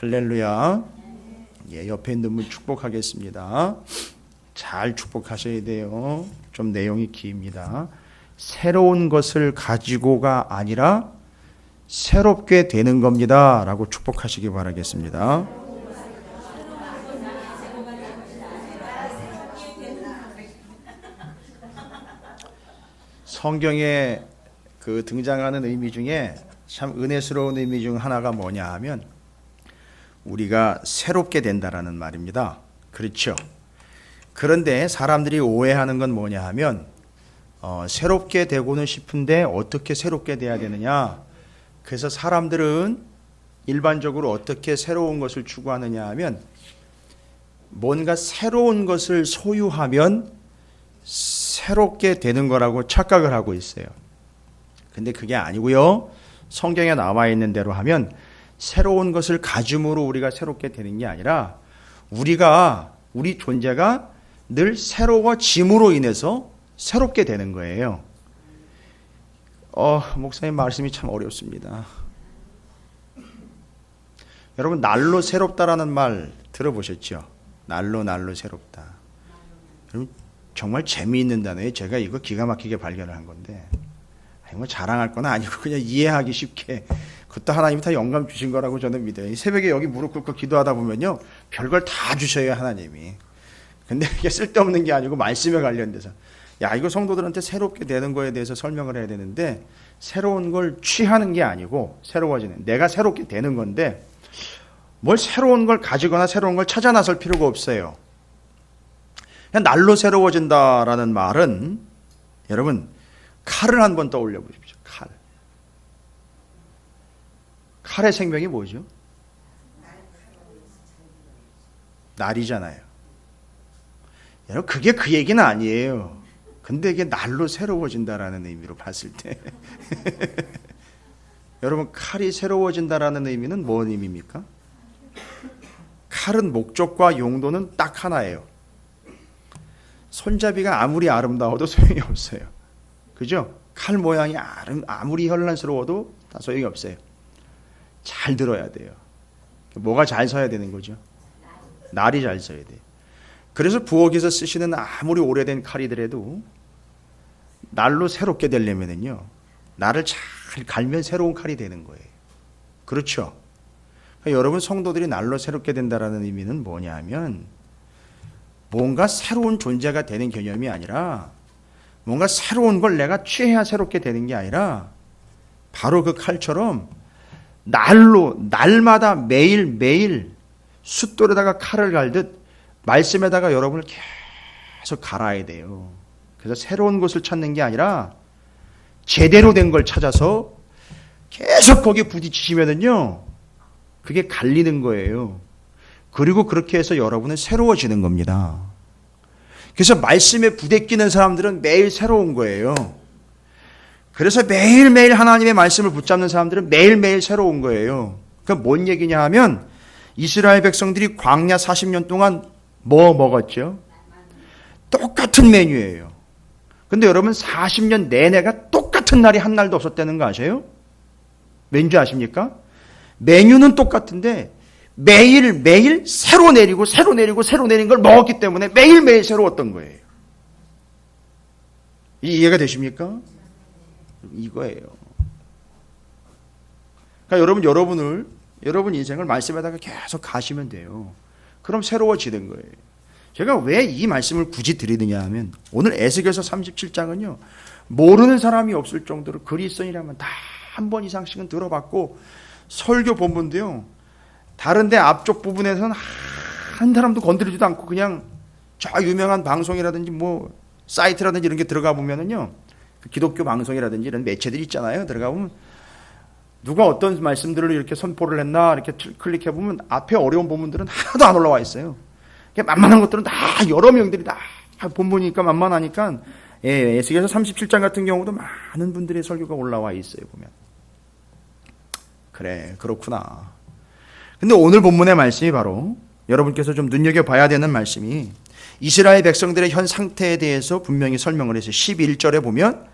할렐루야. 예, 옆에 있는 분 축복하겠습니다. 잘 축복하셔야 돼요. 좀 내용이 깁니다. 새로운 것을 가지고가 아니라 새롭게 되는 겁니다 라고 축복하시기 바라겠습니다. 성경에 그 등장하는 의미 중에 참 은혜스러운 의미 중 하나가 뭐냐 하면 우리가 새롭게 된다라는 말입니다. 그렇죠. 그런데 사람들이 오해하는 건 뭐냐 하면 새롭게 되고는 싶은데 어떻게 새롭게 돼야 되느냐. 그래서 사람들은 일반적으로 어떻게 새로운 것을 추구하느냐 하면 뭔가 새로운 것을 소유하면 새롭게 되는 거라고 착각을 하고 있어요. 근데 그게 아니고요. 성경에 나와 있는 대로 하면 새로운 것을 가짐으로 우리가 새롭게 되는 게 아니라 우리 존재가 늘 새로워짐으로 인해서 새롭게 되는 거예요. 목사님 말씀이 참 어렵습니다. 여러분 날로 새롭다라는 말 들어보셨죠? 날로 새롭다. 여러분 정말 재미있는 단어예요. 제가 이거 기가 막히게 발견을 한 건데 뭐 자랑할 건 아니고 그냥 이해하기 쉽게 그것도 하나님이 다 영감 주신 거라고 저는 믿어요. 이 새벽에 여기 무릎 꿇고 기도하다 보면요 별걸 다 주셔요 하나님이. 근데 이게 쓸데없는 게 아니고 말씀에 관련돼서 야 이거 성도들한테 새롭게 되는 거에 대해서 설명을 해야 되는데 새로운 걸 취하는 게 아니고 새로워지는 내가 새롭게 되는 건데 뭘 새로운 걸 가지거나 새로운 걸 찾아 나설 필요가 없어요. 그냥 날로 새로워진다라는 말은 여러분 칼을 한번 떠올려 보십시오. 칼의 생명이 뭐죠? 날이잖아요. 여러분 그게 그 얘기는 아니에요. 근데 이게 날로 새로워진다라는 의미로 봤을 때 여러분 칼이 새로워진다라는 의미는 뭔 의미입니까? 칼은 목적과 용도는 딱 하나예요. 손잡이가 아무리 아름다워도 소용이 없어요. 그죠? 칼 모양이 아무리 현란스러워도 다 소용이 없어요. 잘 들어야 돼요. 뭐가 잘 서야 되는 거죠? 날이 잘 서야 돼요. 그래서 부엌에서 쓰시는 아무리 오래된 칼이더라도 날로 새롭게 되려면요 날을 잘 갈면 새로운 칼이 되는 거예요. 그렇죠? 그러니까 여러분 성도들이 날로 새롭게 된다라는 의미는 뭐냐 하면 뭔가 새로운 존재가 되는 개념이 아니라 뭔가 새로운 걸 내가 취해야 새롭게 되는 게 아니라 바로 그 칼처럼 날마다 매일 숫돌에다가 칼을 갈듯 말씀에다가 여러분을 계속 갈아야 돼요. 그래서 새로운 것을 찾는 게 아니라 제대로 된 걸 찾아서 계속 거기에 부딪히시면은요 그게 갈리는 거예요. 그리고 그렇게 해서 여러분은 새로워지는 겁니다. 그래서 말씀에 부대끼는 사람들은 매일 새로운 거예요. 그래서 매일매일 하나님의 말씀을 붙잡는 사람들은 매일매일 새로운 거예요. 그러니까 뭔 얘기냐 하면 이스라엘 백성들이 광야 40년 동안 뭐 먹었죠? 똑같은 메뉴예요. 근데 여러분 40년 내내가 똑같은 날이 한 날도 없었다는 거 아세요? 왠지 아십니까? 메뉴는 똑같은데 매일매일 새로 내린 걸 먹었기 때문에 매일매일 새로웠던 거예요. 이해가 되십니까? 이거예요. 그러니까 여러분 인생을 말씀에다가 계속 가시면 돼요. 그럼 새로워지는 거예요. 제가 왜 이 말씀을 굳이 드리느냐 하면 오늘 에스겔서 37장은요 모르는 사람이 없을 정도로 그리스도인이라면 다 한 번 이상씩은 들어봤고 설교 본문도요 다른데 앞쪽 부분에서는 한 사람도 건드리지도 않고 그냥 저 유명한 방송이라든지 뭐 사이트라든지 이런 게 들어가 보면은요 기독교 방송이라든지 이런 매체들이 있잖아요. 들어가 보면 누가 어떤 말씀들을 이렇게 선포를 했나 이렇게 클릭해 보면 앞에 어려운 본문들은 하나도 안 올라와 있어요. 만만한 것들은 다 여러 명들이 다 본문이니까 만만하니까 에스겔서 37장 같은 경우도 많은 분들의 설교가 올라와 있어요. 보면 그래 그렇구나. 근데 오늘 본문의 말씀이 바로 여러분께서 좀 눈여겨봐야 되는 말씀이 이스라엘 백성들의 현 상태에 대해서 분명히 설명을 해서 11절에 보면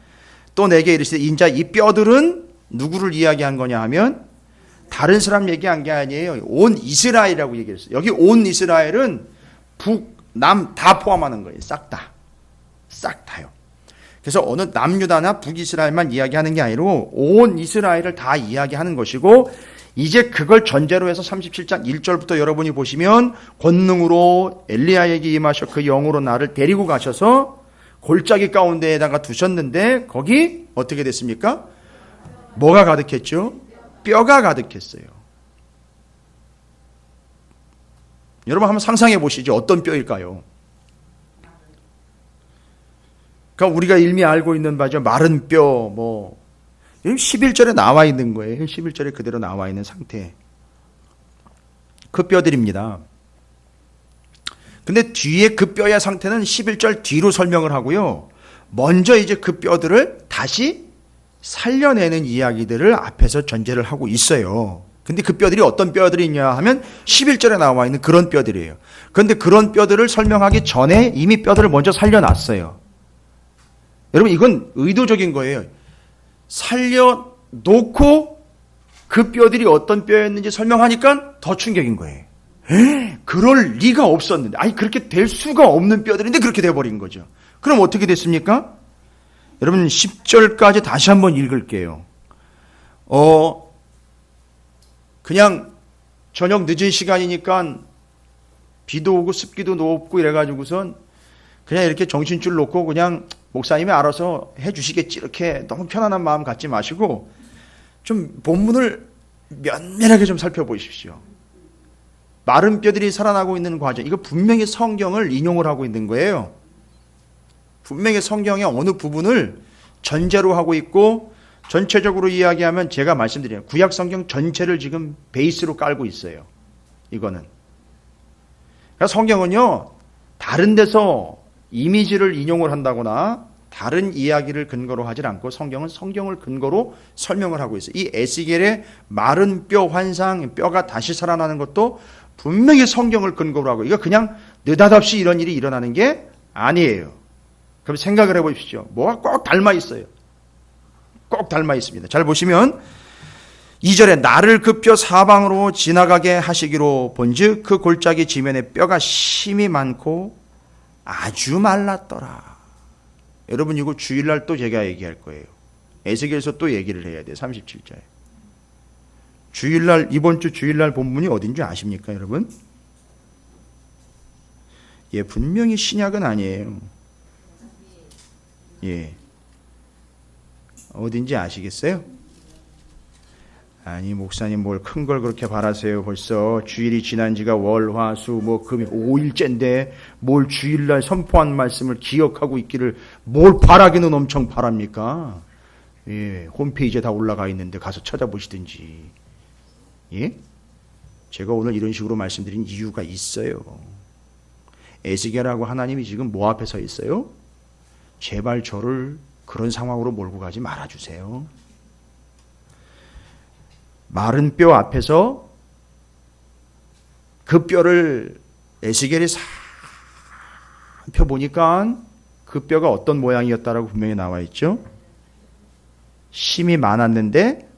또 내게 이르시되 인자 이 뼈들은 누구를 이야기한 거냐 하면 다른 사람 얘기한 게 아니에요. 온 이스라엘이라고 얘기했어요. 여기 온 이스라엘은 북, 남 다 포함하는 거예요. 싹 다. 싹 다요. 그래서 어느 남유다나 북이스라엘만 이야기하는 게 아니라 온 이스라엘을 다 이야기하는 것이고, 이제 그걸 전제로 해서 37장 1절부터 여러분이 보시면 권능으로 엘리야에게 임하셔 그 영으로 나를 데리고 가셔서 골짜기 가운데에다가 두셨는데 거기 어떻게 됐습니까? 뭐가 가득했죠? 뼈가 가득했어요. 여러분 한번 상상해 보시죠. 어떤 뼈일까요? 그러니까 우리가 일미 알고 있는 바죠. 마른 뼈, 11절에 나와 있는 거예요. 11절에 그대로 나와 있는 상태. 그 뼈들입니다. 근데 뒤에 그 뼈의 상태는 11절 뒤로 설명을 하고요. 먼저 이제 그 뼈들을 다시 살려내는 이야기들을 앞에서 전제를 하고 있어요. 근데 그 뼈들이 어떤 뼈들이 있냐 하면 11절에 나와 있는 그런 뼈들이에요. 그런데 그런 뼈들을 설명하기 전에 이미 뼈들을 먼저 살려놨어요. 여러분 이건 의도적인 거예요. 살려놓고 그 뼈들이 어떤 뼈였는지 설명하니까 더 충격인 거예요. 그럴 리가 없었는데, 아니 그렇게 될 수가 없는 뼈들인데 그렇게 돼버린 거죠. 그럼 어떻게 됐습니까? 여러분 10절까지 다시 한번 읽을게요. 그냥 저녁 늦은 시간이니까 비도 오고 습기도 높고 이래가지고선 그냥 이렇게 정신줄 놓고 그냥 목사님이 알아서 해주시겠지 이렇게 너무 편안한 마음 갖지 마시고 좀 본문을 면밀하게 좀 살펴보십시오. 마른 뼈들이 살아나고 있는 과정, 이거 분명히 성경을 인용을 하고 있는 거예요. 분명히 성경의 어느 부분을 전제로 하고 있고 전체적으로 이야기하면 제가 말씀드려요. 구약 성경 전체를 지금 베이스로 깔고 있어요. 이거는. 그러니까 성경은요, 다른 데서 이미지를 인용을 한다거나 다른 이야기를 근거로 하질 않고 성경은 성경을 근거로 설명을 하고 있어요. 이 에스겔의 마른 뼈 환상, 뼈가 다시 살아나는 것도 분명히 성경을 근거로 하고, 이거 그냥 느닷없이 이런 일이 일어나는 게 아니에요. 그럼 생각을 해보십시오. 뭐가 꼭 닮아 있어요. 꼭 닮아 있습니다. 잘 보시면 2절에 나를 그 뼈 사방으로 지나가게 하시기로 본즉 그 골짜기 지면에 뼈가 심이 많고 아주 말랐더라. 여러분 이거 주일날 또 제가 얘기할 거예요. 에스겔서 또 얘기를 해야 돼요. 37절에. 주일날, 이번 주 주일날 본문이 어딘지 아십니까 여러분? 예, 분명히 신약은 아니에요. 예. 어딘지 아시겠어요? 아니 목사님 뭘 큰 걸 그렇게 바라세요. 벌써 주일이 지난 지가 월, 화, 수, 금 5일째인데 뭘 주일날 선포한 말씀을 기억하고 있기를 뭘 바라기는 엄청 바랍니까? 예, 홈페이지에 다 올라가 있는데 가서 찾아보시든지. 예? 제가 오늘 이런 식으로 말씀드린 이유가 있어요. 에스겔하고 하나님이 지금 뭐 앞에 서 있어요? 제발 저를 그런 상황으로 몰고 가지 말아주세요. 마른 뼈 앞에서 그 뼈를 에스겔이 살펴보니까 그 뼈가 어떤 모양이었다라고 분명히 나와 있죠. 심이 많았는데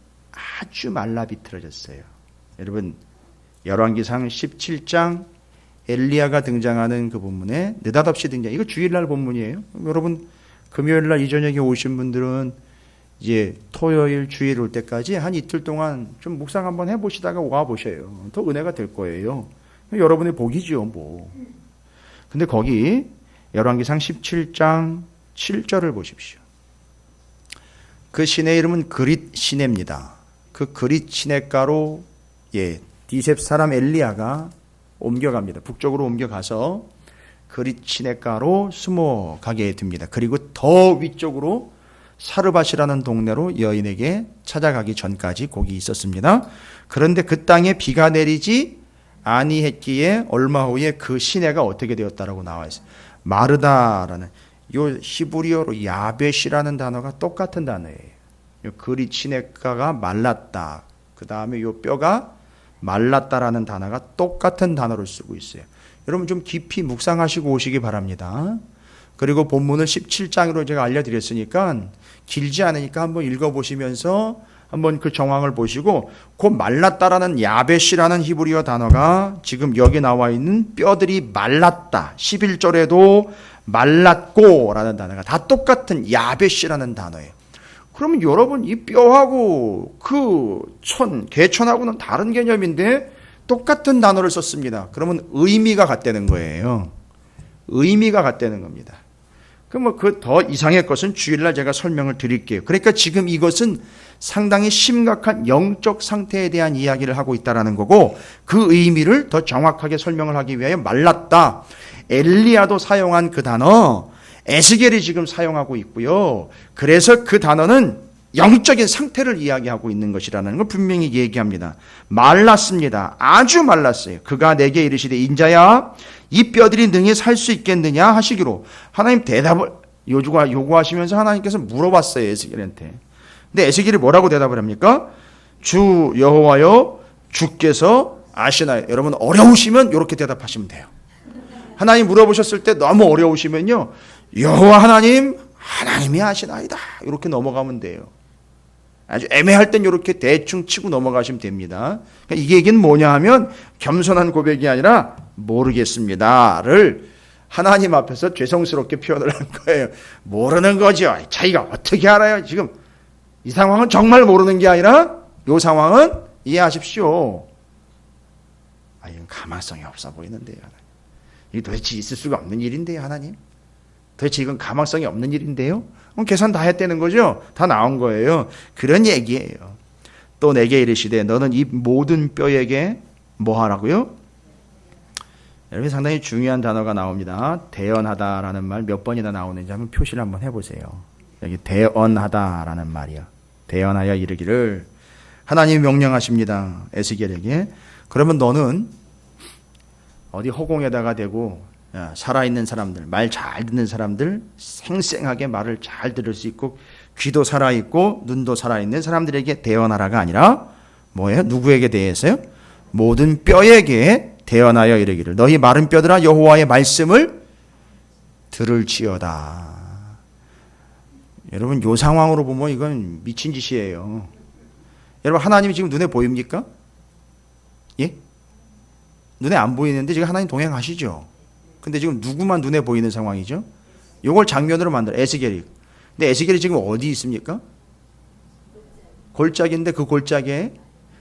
아주 말라 비틀어졌어요. 여러분 열왕기상 17장 엘리야가 등장하는 그 본문에 느닷없이 등장. 이거 주일날 본문이에요. 여러분 금요일날 이 저녁에 오신 분들은 이제 토요일 주일 올 때까지 한 이틀 동안 좀 묵상 한번 해보시다가 와보셔요. 더 은혜가 될 거예요. 여러분의 복이죠 뭐. 근데 거기 열왕기상 17장 7절을 보십시오. 그 신의 이름은 그릿 시내입니다. 그 그릿 시내가로 디셉 사람 엘리야가 옮겨갑니다. 북쪽으로 옮겨가서 그릿 시내가로 숨어가게 됩니다. 그리고 더 위쪽으로 사르밧이라는 동네로 여인에게 찾아가기 전까지 거기 있었습니다. 그런데 그 땅에 비가 내리지 아니했기에 얼마 후에 그 시내가 어떻게 되었다라고 나와 있어요. 마르다라는 요 히브리어로 야벳이라는 단어가 똑같은 단어예요. 요 그릿 시내가가 말랐다. 그 다음에 요 뼈가 말랐다라는 단어가 똑같은 단어를 쓰고 있어요. 여러분 좀 깊이 묵상하시고 오시기 바랍니다. 그리고 본문을 17장으로 제가 알려드렸으니까 길지 않으니까 한번 읽어보시면서 한번 그 정황을 보시고 그 말랐다라는 야벳이라는 히브리어 단어가 지금 여기 나와 있는 뼈들이 말랐다. 11절에도 말랐고 라는 단어가 다 똑같은 야벳이라는 단어예요. 그러면 여러분 이 뼈하고 그 개천하고는 다른 개념인데 똑같은 단어를 썼습니다. 그러면 의미가 같다는 거예요. 의미가 같다는 겁니다. 그럼 그 더 이상의 것은 주일날 제가 설명을 드릴게요. 그러니까 지금 이것은 상당히 심각한 영적 상태에 대한 이야기를 하고 있다는 거고 그 의미를 더 정확하게 설명을 하기 위하여 말랐다. 엘리야도 사용한 그 단어 에스겔이 지금 사용하고 있고요. 그래서 그 단어는 영적인 상태를 이야기하고 있는 것이라는 걸 분명히 얘기합니다. 말랐습니다. 아주 말랐어요. 그가 내게 이르시되 인자야 이 뼈들이 능히 살 수 있겠느냐 하시기로 하나님 대답을 요구하시면서 하나님께서 물어봤어요. 에스겔한테. 근데 에스겔이 뭐라고 대답을 합니까? 주 여호와여 주께서 아시나요? 여러분 어려우시면 이렇게 대답하시면 돼요. 하나님 물어보셨을 때 너무 어려우시면요. 여호와 하나님이 아시나이다. 이렇게 넘어가면 돼요. 아주 애매할 땐 이렇게 대충 치고 넘어가시면 됩니다. 그러니까 이 얘기는 뭐냐 하면 겸손한 고백이 아니라 모르겠습니다를 하나님 앞에서 죄송스럽게 표현을 한 거예요. 모르는 거죠. 자기가 어떻게 알아요? 지금 이 상황은 정말 모르는 게 아니라 이 상황은 이해하십시오. 이건 가망성이 없어 보이는데요. 이게 도대체 있을 수가 없는 일인데요. 하나님. 도대체 이건 가망성이 없는 일인데요. 그럼 계산 다 했다는 거죠. 다 나온 거예요. 그런 얘기예요. 또 내게 이르시되 너는 이 모든 뼈에게 뭐 하라고요? 여러분 상당히 중요한 단어가 나옵니다. 대언하다라는 말 몇 번이나 나오는지 한번 표시를 한번 해보세요. 여기 대언하다라는 말이요. 대언하여 이르기를 하나님이 명령하십니다. 에스겔에게. 그러면 너는 어디 허공에다가 대고 살아있는 사람들, 말 잘 듣는 사람들, 생생하게 말을 잘 들을 수 있고 귀도 살아있고 눈도 살아있는 사람들에게 대언하라가 아니라 뭐예요? 누구에게 대해서요? 모든 뼈에게 대언하여 이르기를 너희 마른 뼈들아 여호와의 말씀을 들을지어다. 여러분 이 상황으로 보면 이건 미친 짓이에요. 여러분 하나님이 지금 눈에 보입니까? 예? 눈에 안 보이는데 지금 하나님 동행하시죠. 근데 지금 누구만 눈에 보이는 상황이죠? 이걸 장면으로 만들어 에스겔이. 근데 에스겔이 지금 어디 있습니까? 골짜기인데 그 골짜기에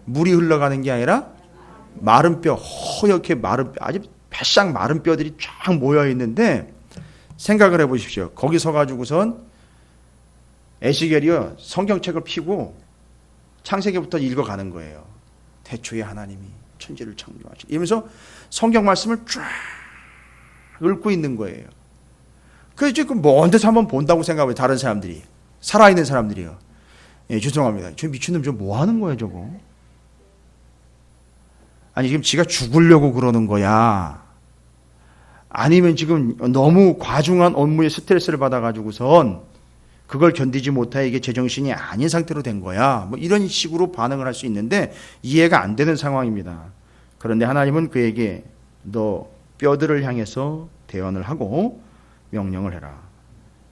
물이 흘러가는 게 아니라 마른 뼈, 허옇게 마른 뼈, 아주 바싹 마른 뼈들이 쫙 모여 있는데 생각을 해보십시오. 거기 서가지고선 에스겔이요 성경책을 펴고 창세기부터 읽어가는 거예요. 태초에 하나님이 천지를 창조하시고 이러면서 성경 말씀을 쫙 읽고 있는 거예요. 그래서 지금 먼 데서 한번 본다고 생각해요. 다른 사람들이 살아있는 사람들이요. 예, 죄송합니다. 저 미친놈 저 뭐 하는 거예요 저거? 아니 지금 지가 죽으려고 그러는 거야? 아니면 지금 너무 과중한 업무에 스트레스를 받아가지고선 그걸 견디지 못해 이게 제정신이 아닌 상태로 된 거야. 뭐 이런 식으로 반응을 할 수 있는데 이해가 안 되는 상황입니다. 그런데 하나님은 그에게 너 뼈들을 향해서 대언을 하고 명령을 해라.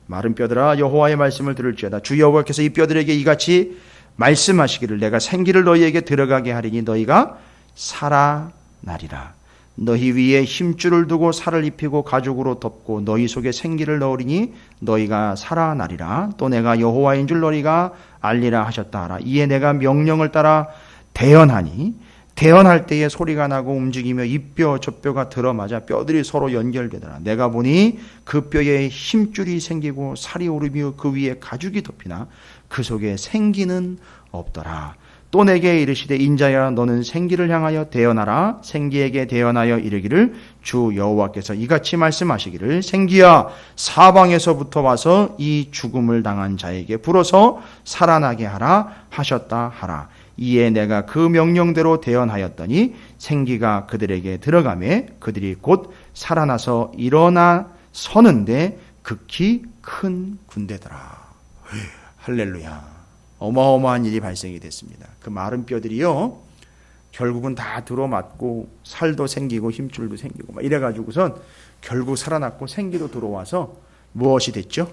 마른 뼈들아 여호와의 말씀을 들을지어다. 주 여호와께서 이 뼈들에게 이같이 말씀하시기를 내가 생기를 너희에게 들어가게 하리니 너희가 살아나리라. 너희 위에 힘줄을 두고 살을 입히고 가죽으로 덮고 너희 속에 생기를 넣으리니 너희가 살아나리라. 또 내가 여호와인 줄 너희가 알리라 하셨다 하라. 이에 내가 명령을 따라 대언하니 대언할 때에 소리가 나고 움직이며 이 뼈 저 뼈가 들어맞아 뼈들이 서로 연결되더라. 내가 보니 그 뼈에 힘줄이 생기고 살이 오르며 그 위에 가죽이 덮이나 그 속에 생기는 없더라. 또 내게 이르시되 인자야 너는 생기를 향하여 대언하라. 생기에게 대언하여 이르기를 주 여호와께서 이같이 말씀하시기를 생기야 사방에서부터 와서 이 죽음을 당한 자에게 불어서 살아나게 하라 하셨다 하라. 이에 내가 그 명령대로 대언하였더니 생기가 그들에게 들어가매 그들이 곧 살아나서 일어나 서는데 극히 큰 군대더라. 할렐루야. 어마어마한 일이 발생이 됐습니다. 그 마른 뼈들이요 결국은 다 들어맞고 살도 생기고 힘줄도 생기고 막 이래가지고선 결국 살아났고 생기도 들어와서 무엇이 됐죠?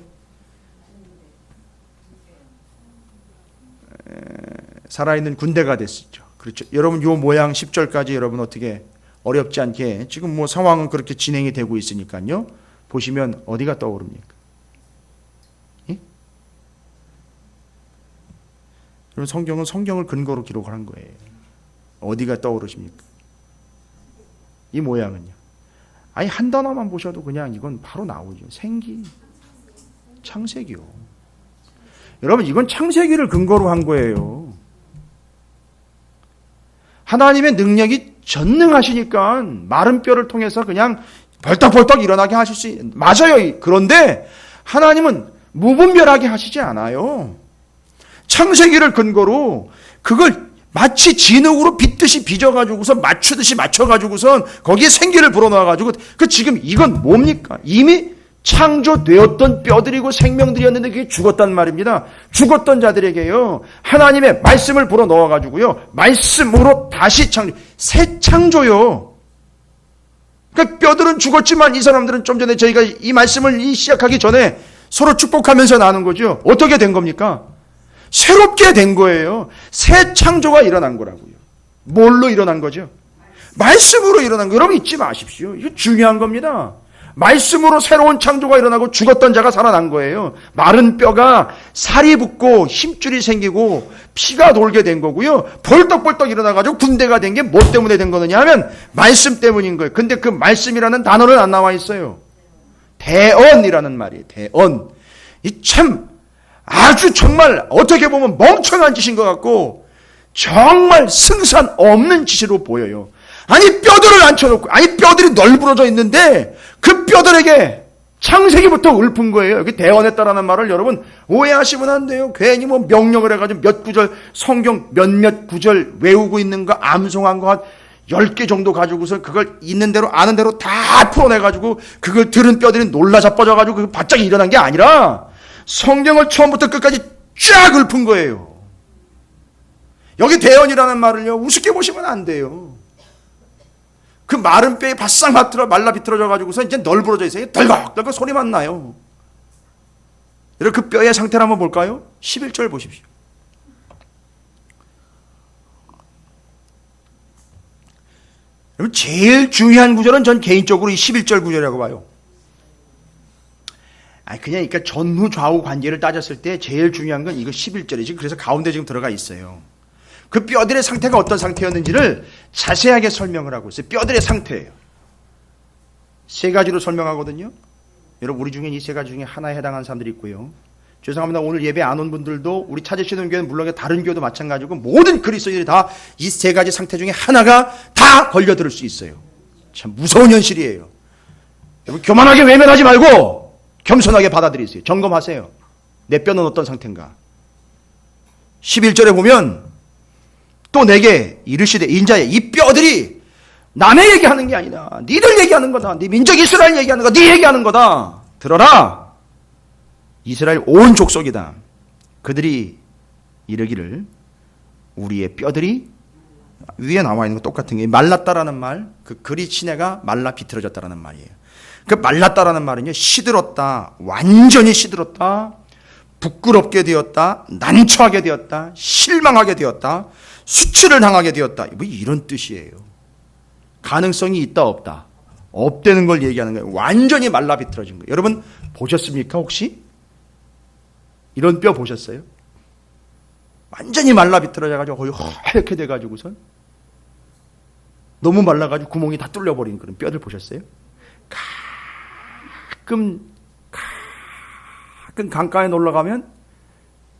살아있는 군대가 됐었죠. 그렇죠. 여러분 요 모양 10절까지 여러분 어떻게 어렵지 않게 지금 뭐 상황은 그렇게 진행이 되고 있으니까요. 보시면 어디가 떠오릅니까? 예? 여러분 성경은 성경을 근거로 기록을 한 거예요. 어디가 떠오르십니까? 이 모양은요. 아니 한 단어만 보셔도 그냥 이건 바로 나오죠. 생기, 창세기요. 여러분 이건 창세기를 근거로 한 거예요. 하나님의 능력이 전능하시니까 마른 뼈를 통해서 그냥 벌떡벌떡 일어나게 하실 수 맞아요. 그런데 하나님은 무분별하게 하시지 않아요. 창세기를 근거로 그걸 마치 진흙으로 빚듯이 빚어가지고서 맞추듯이 맞춰가지고선 거기에 생기를 불어넣어가지고 그 지금 이건 뭡니까? 이미 창조되었던 뼈들이고 생명들이었는데 그게 죽었단 말입니다. 죽었던 자들에게요. 하나님의 말씀을 불어넣어가지고요. 말씀으로 다시 새 창조요. 그러니까 뼈들은 죽었지만 이 사람들은 좀 전에 저희가 이 말씀을 시작하기 전에 서로 축복하면서 나눈 거죠. 어떻게 된 겁니까? 새롭게 된 거예요. 새 창조가 일어난 거라고요. 뭘로 일어난 거죠? 말씀으로 일어난 거. 여러분 잊지 마십시오. 이거 중요한 겁니다. 말씀으로 새로운 창조가 일어나고 죽었던 자가 살아난 거예요. 마른 뼈가 살이 붙고 힘줄이 생기고 피가 돌게 된 거고요. 벌떡벌떡 일어나가지고 군대가 된 게 뭐 때문에 된 거느냐 하면 말씀 때문인 거예요. 근데 그 말씀이라는 단어는 안 나와 있어요. 대언이라는 말이에요. 대언. 이 참 아주 정말 어떻게 보면 멍청한 짓인 것 같고 정말 승산 없는 짓으로 보여요. 아니 뼈들을 앉혀놓고 아니 뼈들이 널브러져 있는데 그 뼈들에게 창세기부터 읊은 거예요. 여기 대언했다라는 말을 여러분 오해하시면 안 돼요. 괜히 뭐 명령을 해가지고 몇 구절 성경 몇몇 구절 외우고 있는 거 암송한 거 한 10개 정도 가지고서 그걸 있는 대로 아는 대로 다 풀어내가지고 그걸 들은 뼈들이 놀라 자빠져가지고 그 바짝 일어난 게 아니라 성경을 처음부터 끝까지 쫙 읊은 거예요. 여기 대언이라는 말을요 우습게 보시면 안 돼요. 그 마른 뼈에 바싹 말라 비틀어져 가지고서 이제 널브러져 있어요. 덜컥덜컥 소리만 나요. 여러분 그 뼈의 상태를 한번 볼까요? 11절 보십시오. 여러분 제일 중요한 구절은 전 개인적으로 이 11절 구절이라고 봐요. 그냥 그러니까 전후 좌우 관계를 따졌을 때 제일 중요한 건 이거 11절이지. 그래서 가운데 지금 들어가 있어요. 그 뼈들의 상태가 어떤 상태였는지를 자세하게 설명을 하고 있어요. 뼈들의 상태예요. 세 가지로 설명하거든요. 여러분 우리 중에 이 세 가지 중에 하나에 해당하는 사람들이 있고요. 죄송합니다. 오늘 예배 안 온 분들도 우리 찾으시는 교회는 물론 다른 교회도 마찬가지고 모든 그리스도인들이 다 이 세 가지 상태 중에 하나가 다 걸려들을 수 있어요. 참 무서운 현실이에요. 여러분 교만하게 외면하지 말고 겸손하게 받아들이세요. 점검하세요. 내 뼈는 어떤 상태인가. 11절에 보면 또 내게 이르시되 인자야 이 뼈들이 남의 얘기하는 게 아니다. 니들 얘기하는 거다. 네 민족 이스라엘 얘기하는 거다. 네 얘기하는 거다. 들어라. 이스라엘 온 족속이다. 그들이 이르기를 우리의 뼈들이 위에 나와 있는 거 똑같은 게 말랐다라는 말, 그 그리치네가 말라 비틀어졌다라는 말이에요. 그 말랐다라는 말은요 시들었다, 완전히 시들었다, 부끄럽게 되었다, 난처하게 되었다, 실망하게 되었다, 수치를 당하게 되었다. 뭐 이런 뜻이에요. 가능성이 있다 없다. 없다는 걸 얘기하는 거예요. 완전히 말라 비틀어진 거예요. 여러분 보셨습니까 혹시? 이런 뼈 보셨어요? 완전히 말라 비틀어져가지고 거의 하얗게 돼가지고선 너무 말라가지고 구멍이 다 뚫려버린 그런 뼈들 보셨어요? 가끔 강가에 놀러 가면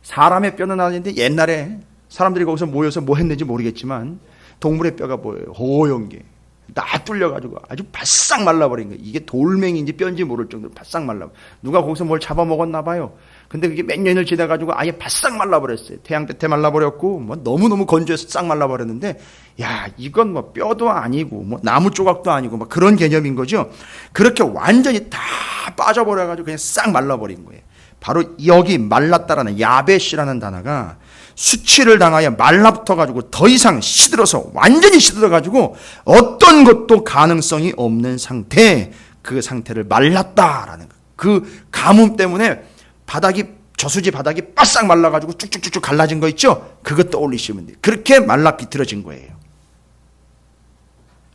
사람의 뼈는 아닌데 옛날에 사람들이 거기서 모여서 뭐 했는지 모르겠지만 동물의 뼈가 보여요. 호연 게 다 뚫려가지고 아주 바싹 말라버린 거예요. 이게 돌멩이인지 뼈인지 모를 정도로 바싹 말라. 누가 거기서 뭘 잡아먹었나 봐요. 근데 그게 몇 년을 지나가지고 아예 바싹 말라버렸어요. 태양볕에 말라버렸고 뭐 너무너무 건조해서 싹 말라버렸는데 야 이건 뭐 뼈도 아니고 뭐 나무 조각도 아니고 막 그런 개념인 거죠. 그렇게 완전히 다 빠져버려가지고 그냥 싹 말라버린 거예요. 바로 여기 말랐다라는 야벳이라는 단어가 수치를 당하여 말라붙어가지고 더 이상 시들어서 완전히 시들어가지고 어떤 것도 가능성이 없는 상태, 그 상태를 말랐다라는 거. 그 가뭄 때문에 바닥이 저수지 바닥이 바싹 말라가지고 쭉쭉쭉쭉 갈라진 거 있죠? 그거 떠올리시면 돼요. 그렇게 말라 비틀어진 거예요.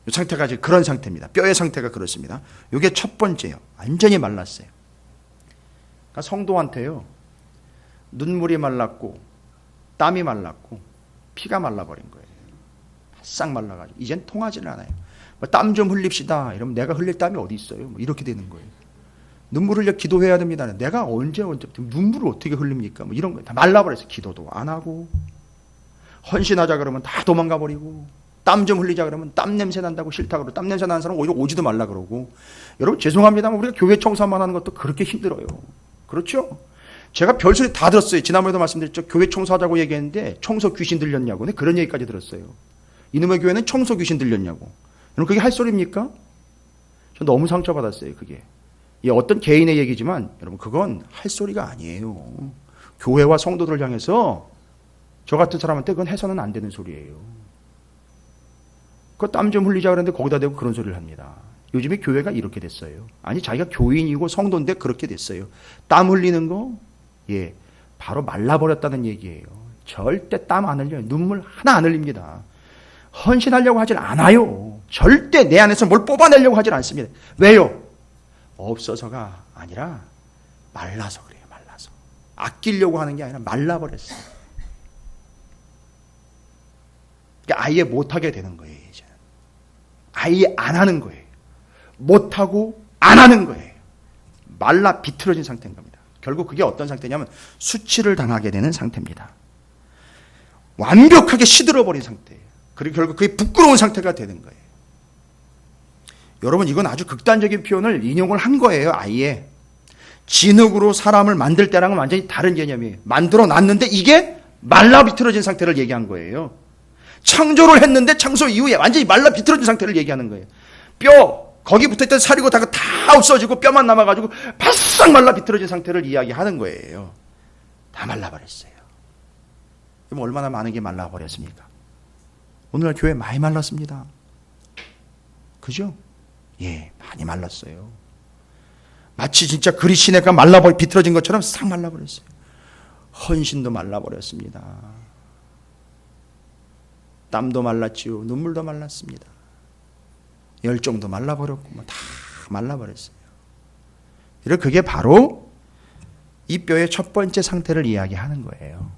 이 상태가 지금 그런 상태입니다. 뼈의 상태가 그렇습니다. 이게 첫 번째요. 완전히 말랐어요. 그러니까 성도한테요, 눈물이 말랐고 땀이 말랐고 피가 말라버린 거예요. 바싹 말라가지고 이젠 통하지는 않아요. 뭐 땀 좀 흘립시다 이러면 내가 흘릴 땀이 어디 있어요? 뭐 이렇게 되는 거예요. 눈물 흘려 기도해야 됩니다. 내가 언제 눈물을 어떻게 흘립니까? 뭐 이런 거 다 말라버렸어요. 기도도 안 하고 헌신하자 그러면 다 도망가 버리고 땀 좀 흘리자 그러면 땀 냄새 난다고 싫다 그러고 땀 냄새 나는 사람 오히려 오지도 말라 그러고. 여러분 죄송합니다만 우리가 교회 청소만 하는 것도 그렇게 힘들어요. 그렇죠? 제가 별소리 다 들었어요. 지난번에도 말씀드렸죠. 교회 청소하자고 얘기했는데 청소 귀신 들렸냐고. 네, 그런 얘기까지 들었어요. 이놈의 교회는 청소 귀신 들렸냐고. 여러분 그게 할 소리입니까? 저 너무 상처받았어요. 그게. 어떤 개인의 얘기지만 여러분 그건 할 소리가 아니에요. 교회와 성도들을 향해서 저 같은 사람한테 그건 해서는 안 되는 소리예요. 그 땀 좀 흘리자 그랬는데 거기다 대고 그런 소리를 합니다. 요즘에 교회가 이렇게 됐어요. 아니 자기가 교인이고 성도인데 그렇게 됐어요. 땀 흘리는 거 바로 말라버렸다는 얘기예요. 절대 땀 안 흘려요. 눈물 하나 안 흘립니다. 헌신하려고 하질 않아요. 절대 내 안에서 뭘 뽑아내려고 하질 않습니다. 왜요? 없어서가 아니라 말라서 그래요. 말라서. 아끼려고 하는 게 아니라 말라버렸어요. 그러니까 아예 못하게 되는 거예요. 이제는. 아예 안 하는 거예요. 못하고 안 하는 거예요. 말라 비틀어진 상태인 겁니다. 결국 그게 어떤 상태냐면 수치를 당하게 되는 상태입니다. 완벽하게 시들어버린 상태예요. 그리고 결국 그게 부끄러운 상태가 되는 거예요. 여러분 이건 아주 극단적인 표현을 인용을 한 거예요. 아예. 진흙으로 사람을 만들 때랑은 완전히 다른 개념이에요. 만들어 놨는데 이게 말라 비틀어진 상태를 얘기한 거예요. 창조를 했는데 창조 이후에 완전히 말라 비틀어진 상태를 얘기하는 거예요. 뼈 거기 붙어있던 살이고 다 없어지고 뼈만 남아가지고 바싹 말라 비틀어진 상태를 이야기하는 거예요. 다 말라버렸어요. 그럼 얼마나 많은 게 말라버렸습니까? 오늘날 교회 많이 말랐습니다. 그죠? 많이 말랐어요. 마치 진짜 그리시네가 비틀어진 것처럼 싹 말라버렸어요. 헌신도 말라버렸습니다. 땀도 말랐지요. 눈물도 말랐습니다. 열정도 말라버렸고 다 말라버렸어요. 그게 바로 이 뼈의 첫 번째 상태를 이야기하는 거예요.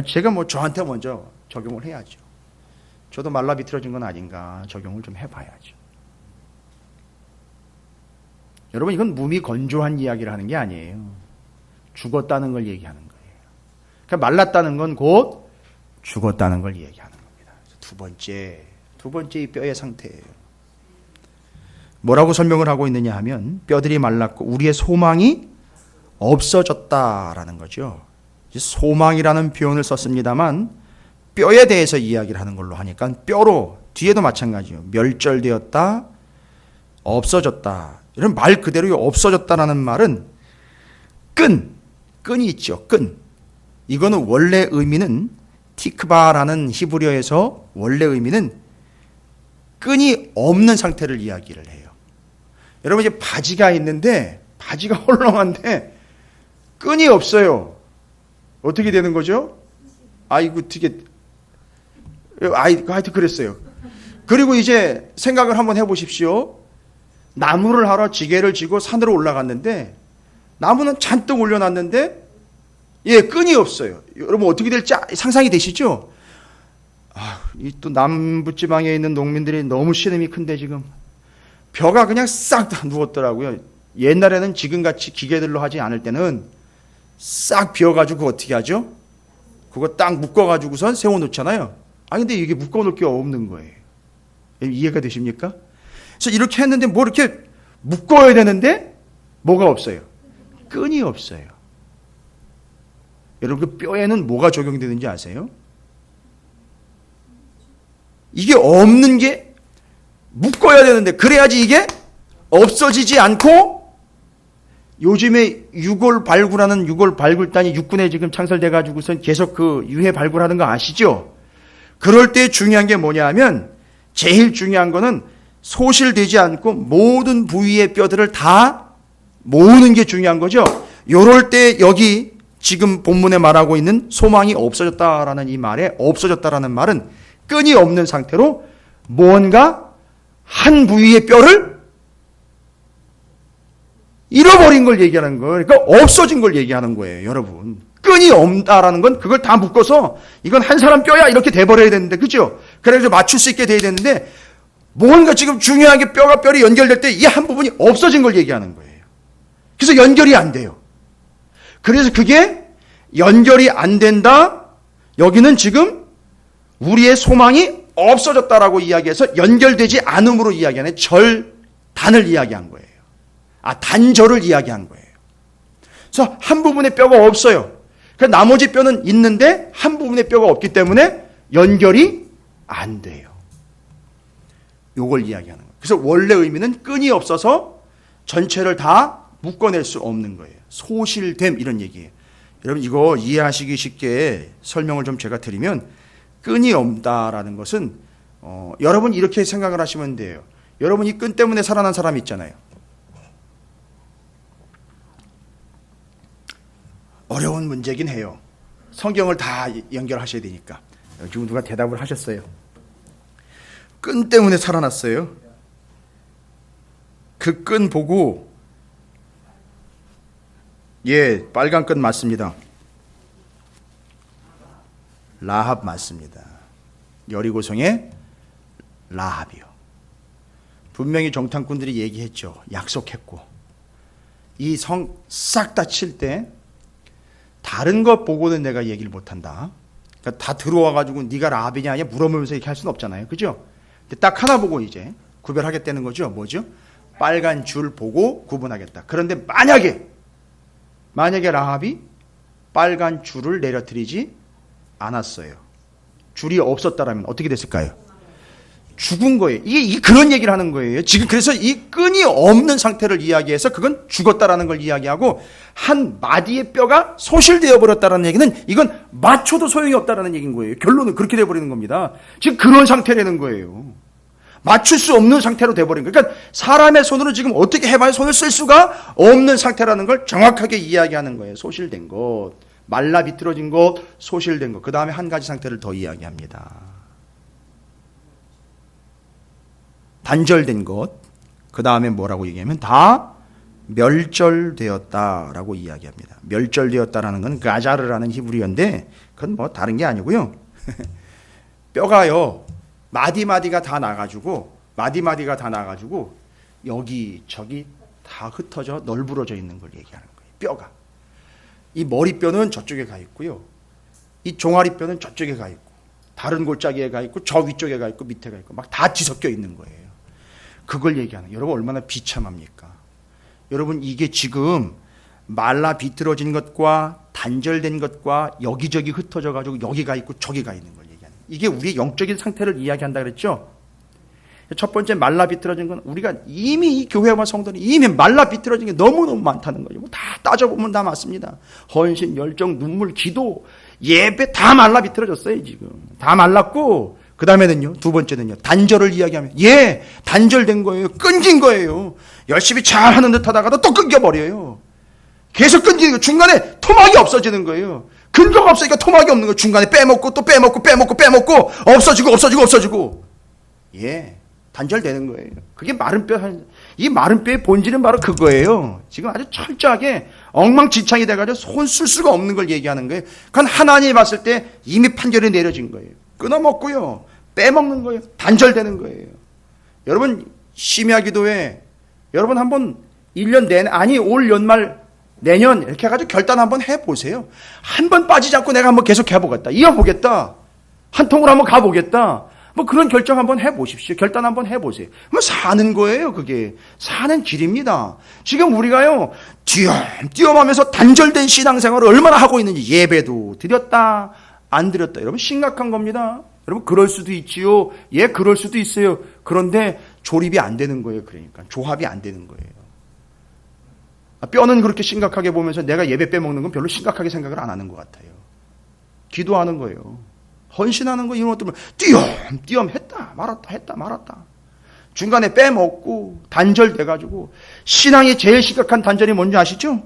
제가 저한테 먼저 적용을 해야죠. 저도 말라 비틀어진 건 아닌가 적용을 좀 해봐야죠. 여러분 이건 몸이 건조한 이야기를 하는 게 아니에요. 죽었다는 걸 얘기하는 거예요. 그러니까 말랐다는 건 곧 죽었다는 걸 얘기하는 겁니다. 두 번째 이 뼈의 상태예요. 뭐라고 설명을 하고 있느냐 하면 뼈들이 말랐고 우리의 소망이 없어졌다라는 거죠. 소망이라는 표현을 썼습니다만 뼈에 대해서 이야기를 하는 걸로 하니까 뼈로 뒤에도 마찬가지예요. 멸절되었다, 없어졌다. 이런 말 그대로 없어졌다라는 말은 끈이 있죠. 끈. 이거는 원래 의미는 티크바라는 히브리어에서 원래 의미는 끈이 없는 상태를 이야기를 해요. 여러분 이제 바지가 있는데 바지가 헐렁한데 끈이 없어요. 어떻게 되는 거죠? 하여튼 그랬어요. 그리고 이제 생각을 한번 해보십시오. 나무를 하러 지게를 지고 산으로 올라갔는데 나무는 잔뜩 올려놨는데 끈이 없어요. 여러분 어떻게 될지 상상이 되시죠? 이 또 남부지방에 있는 농민들이 너무 신음이 큰데 지금 벼가 그냥 싹 다 누웠더라고요. 옛날에는 지금같이 기계들로 하지 않을 때는 싹 비워가지고 어떻게 하죠? 그거 딱 묶어가지고선 세워놓잖아요. 근데 이게 묶어놓을 게 없는 거예요. 이해가 되십니까? 그래서 이렇게 했는데 이렇게 묶어야 되는데 뭐가 없어요? 끈이 없어요. 여러분 그 뼈에는 뭐가 적용되는지 아세요? 이게 없는 게 묶어야 되는데 그래야지 이게 없어지지 않고 요즘에 유골 발굴하는 유골 발굴단이 육군에 지금 창설돼 가지고선 계속 그 유해 발굴하는 거 아시죠? 그럴 때 중요한 게 뭐냐 하면 제일 중요한 거는 소실되지 않고 모든 부위의 뼈들을 다 모으는 게 중요한 거죠. 요럴 때 여기 지금 본문에 말하고 있는 소망이 없어졌다라는 이 말에 없어졌다라는 말은 끈이 없는 상태로 뭔가 한 부위의 뼈를 잃어버린 걸 얘기하는 거예요. 그러니까 없어진 걸 얘기하는 거예요, 여러분. 끈이 없다라는 건 그걸 다 묶어서 이건 한 사람 뼈야 이렇게 돼버려야 되는데, 그죠? 그래서 맞출 수 있게 돼야 되는데 뭔가 지금 중요하게 뼈가 뼈리 연결될 때 이 한 부분이 없어진 걸 얘기하는 거예요. 그래서 연결이 안 돼요. 그래서 그게 연결이 안 된다. 여기는 지금 우리의 소망이 없어졌다라고 이야기해서 연결되지 않음으로 이야기하는 절단을 이야기한 거예요. 단절을 이야기한 거예요. 그래서 한 부분의 뼈가 없어요. 그러니까 나머지 뼈는 있는데 한 부분의 뼈가 없기 때문에 연결이 안 돼요. 요걸 이야기하는 거예요. 그래서 원래 의미는 끈이 없어서 전체를 다 묶어낼 수 없는 거예요. 소실됨 이런 얘기예요. 여러분 이거 이해하시기 쉽게 설명을 좀 제가 드리면 끈이 없다라는 것은 여러분 이렇게 생각을 하시면 돼요. 여러분 이 끈 때문에 살아난 사람 있잖아요. 어려운 문제긴 해요. 성경을 다 연결하셔야 되니까. 지금 누가 대답을 하셨어요. 끈 때문에 살아났어요. 그 끈 보고 빨간 끈 맞습니다. 라합 맞습니다. 여리고성의 라합이요. 분명히 정탐꾼들이 얘기했죠. 약속했고 이 성 싹 다 칠 때 다른 것 보고는 내가 얘기를 못한다. 그러니까 다 들어와가지고 네가 라합이냐 아니냐 물어보면서 이렇게 할 수는 없잖아요. 그죠? 근데 딱 하나 보고 이제 구별하겠다는 거죠. 뭐죠? 빨간 줄 보고 구분하겠다. 그런데 만약에 라합이 빨간 줄을 내려뜨리지 않았어요. 줄이 없었다라면 어떻게 됐을까요? 죽은 거예요. 이게 그런 얘기를 하는 거예요. 지금 그래서 이 끈이 없는 상태를 이야기해서 그건 죽었다라는 걸 이야기하고 한 마디의 뼈가 소실되어 버렸다라는 얘기는 이건 맞춰도 소용이 없다라는 얘기인 거예요. 결론은 그렇게 돼버리는 겁니다. 지금 그런 상태라는 거예요. 맞출 수 없는 상태로 돼버린 거예요. 그러니까 사람의 손으로 지금 어떻게 해봐야 손을 쓸 수가 없는 상태라는 걸 정확하게 이야기하는 거예요. 소실된 것, 말라 비틀어진 것, 소실된 것. 그 다음에 한 가지 상태를 더 이야기합니다. 단절된 것, 그 다음에 뭐라고 얘기하면 다 멸절되었다라고 이야기합니다. 멸절되었다라는 건 가자르라는 히브리어인데 그건 뭐 다른 게 아니고요. 뼈가요 마디마디가 다 나가지고 여기 저기 다 흩어져 널브러져 있는 걸 얘기하는 거예요. 뼈가 이 머리뼈는 저쪽에 가 있고요, 이 종아리뼈는 저쪽에 가 있고 다른 골짜기에 가 있고 저 위쪽에 가 있고 밑에 가 있고 막 다 뒤섞여 있는 거예요. 그걸 얘기하는 거예요. 여러분 얼마나 비참합니까? 여러분 이게 지금 말라 비틀어진 것과 단절된 것과 여기저기 흩어져 가지고 여기가 있고 저기가 있는 걸 얘기하는 거예요. 이게 우리의 영적인 상태를 이야기한다 그랬죠? 첫 번째 말라 비틀어진 건 우리가 이미 이 교회와 성도는 이미 말라 비틀어진 게 너무너무 많다는 거죠. 다 따져보면 다 맞습니다. 헌신, 열정, 눈물, 기도, 예배 다 말라 비틀어졌어요. 지금 다 말랐고 그 다음에는요, 두 번째는요, 단절을 이야기하면, 단절된 거예요. 끊긴 거예요. 열심히 잘하는 듯 하다가도 또 끊겨버려요. 계속 끊기는 거예요. 중간에 토막이 없어지는 거예요. 근거가 없으니까 토막이 없는 거예요. 중간에 빼먹고 또 빼먹고 없어지고. 단절되는 거예요. 그게 마른 뼈, 이 마른 뼈의 본질은 바로 그거예요. 지금 아주 철저하게 엉망진창이 돼가지고 손 쓸 수가 없는 걸 얘기하는 거예요. 그건 하나님이 봤을 때 이미 판결이 내려진 거예요. 끊어먹고요, 빼먹는 거예요. 단절되는 거예요. 여러분 심야 기도회 여러분 한번 1년 내내 올 연말 내년 이렇게 해가지고 결단 한번 해보세요. 한 번 빠지지 않고 내가 한번 계속 해보겠다, 이어보겠다, 한 통으로 한번 가보겠다, 뭐 그런 결정 한번 해보십시오. 결단 한번 해보세요. 뭐 사는 거예요. 그게 사는 길입니다. 지금 우리가요 띄엄띄엄하면서 단절된 신앙생활을 얼마나 하고 있는지, 예배도 드렸다 안 드렸다, 여러분 심각한 겁니다. 여러분 그럴 수도 있지요. 그럴 수도 있어요. 그런데 조립이 안 되는 거예요. 그러니까 조합이 안 되는 거예요. 뼈는 그렇게 심각하게 보면서 내가 예배 빼먹는 건 별로 심각하게 생각을 안 하는 것 같아요. 기도하는 거예요. 헌신하는 거, 이런 것들은 띄엄띄엄 했다 말았다 중간에 빼먹고 단절돼가지고, 신앙이 제일 심각한 단절이 뭔지 아시죠?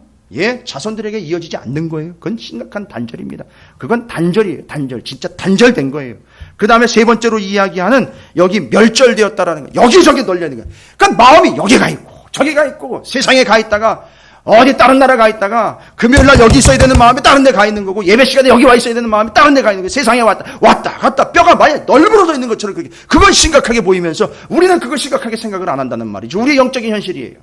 자손들에게 이어지지 않는 거예요. 그건 심각한 단절입니다. 그건 단절이에요. 단절. 진짜 단절된 거예요. 그 다음에 세 번째로 이야기하는 여기 멸절되었다라는 거. 여기저기 널려있는 거예요. 그러니까 마음이 여기가 있고 저기가 있고 세상에 가 있다가 어디 다른 나라 가 있다가 금요일날 여기 있어야 되는 마음이 다른 데 가 있는 거고 예배 시간에 여기 와 있어야 되는 마음이 다른 데 가 있는 거예요. 세상에 왔다 갔다 뼈가 많이 널브러져 있는 것처럼 그건 심각하게 보이면서 우리는 그걸 심각하게 생각을 안 한다는 말이죠. 우리의 영적인 현실이에요.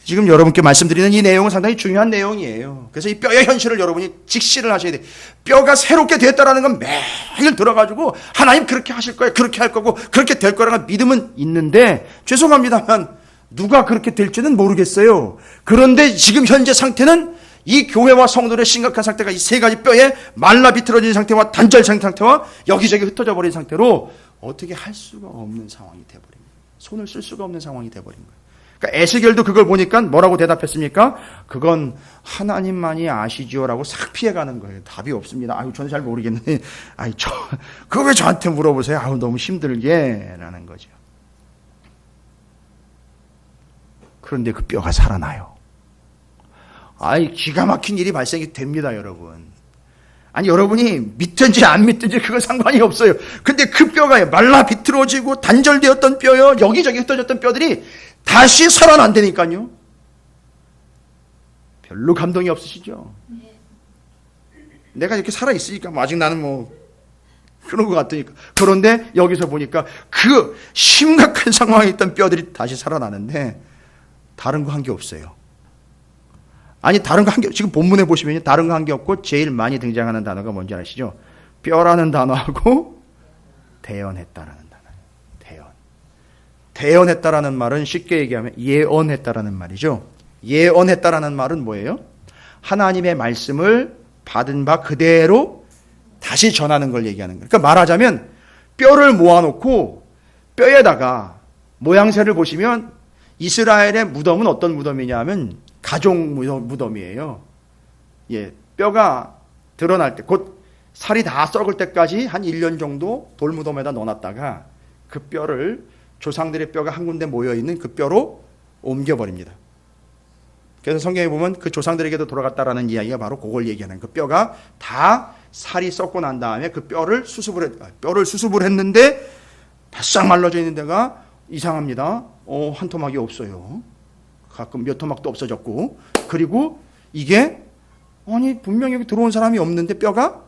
지금 여러분께 말씀드리는 이 내용은 상당히 중요한 내용이에요. 그래서 이 뼈의 현실을 여러분이 직시를 하셔야 돼요. 뼈가 새롭게 됐다라는 건 매일 들어가지고 하나님 그렇게 하실 거예요. 그렇게 할 거고 그렇게 될 거라는 믿음은 있는데 죄송합니다만 누가 그렇게 될지는 모르겠어요. 그런데 지금 현재 상태는 이 교회와 성도들의 심각한 상태가 이 세 가지 뼈에 말라 비틀어진 상태와 단절된 상태와 여기저기 흩어져 버린 상태로 어떻게 할 수가 없는 상황이 돼버립니다. 손을 쓸 수가 없는 상황이 돼버린 거예요. 그러니까 에스겔도 그걸 보니까 뭐라고 대답했습니까? 그건 하나님만이 아시지요라고 싹 피해가는 거예요. 답이 없습니다. 아유, 저는 잘 모르겠는데, 그거 왜 저한테 물어보세요? 아유, 너무 힘들게 라는 거죠. 그런데 그 뼈가 살아나요. 기가 막힌 일이 발생이 됩니다, 여러분. 아니, 여러분이 믿든지 안 믿든지 그건 상관이 없어요. 근데 그 뼈가 말라 비틀어지고 단절되었던 뼈요, 여기저기 흩어졌던 뼈들이 다시 살아난다니까요. 별로 감동이 없으시죠? 내가 이렇게 살아있으니까 아직 나는 그런 것 같으니까. 그런데 여기서 보니까 그 심각한 상황에 있던 뼈들이 다시 살아나는데 다른 거 한 게 없어요. 아니, 다른 거 한 게, 지금 본문에 보시면 다른 거 한 게 없고 제일 많이 등장하는 단어가 뭔지 아시죠? 뼈라는 단어하고 대언했다라는 단어예요. 대언. 대언했다라는 말은 쉽게 얘기하면 예언했다라는 말이죠. 예언했다라는 말은 뭐예요? 하나님의 말씀을 받은 바 그대로 다시 전하는 걸 얘기하는 거예요. 그러니까 말하자면 뼈를 모아놓고 뼈에다가 모양새를 보시면 이스라엘의 무덤은 어떤 무덤이냐 하면 가족 무덤이에요. 뼈가 드러날 때, 곧 살이 다 썩을 때까지 한 1년 정도 돌무덤에다 넣어놨다가 그 뼈를 조상들의 뼈가 한 군데 모여있는 그 뼈로 옮겨버립니다. 그래서 성경에 보면 그 조상들에게도 돌아갔다라는 이야기가 바로 그걸 얘기하는 그 뼈가 다 살이 썩고 난 다음에 그 뼈를 수습을 했는데 바싹 말라져 있는 데가 이상합니다. 한 토막이 없어요. 가끔 몇 토막도 없어졌고, 그리고 이게 분명히 여기 들어온 사람이 없는데 뼈가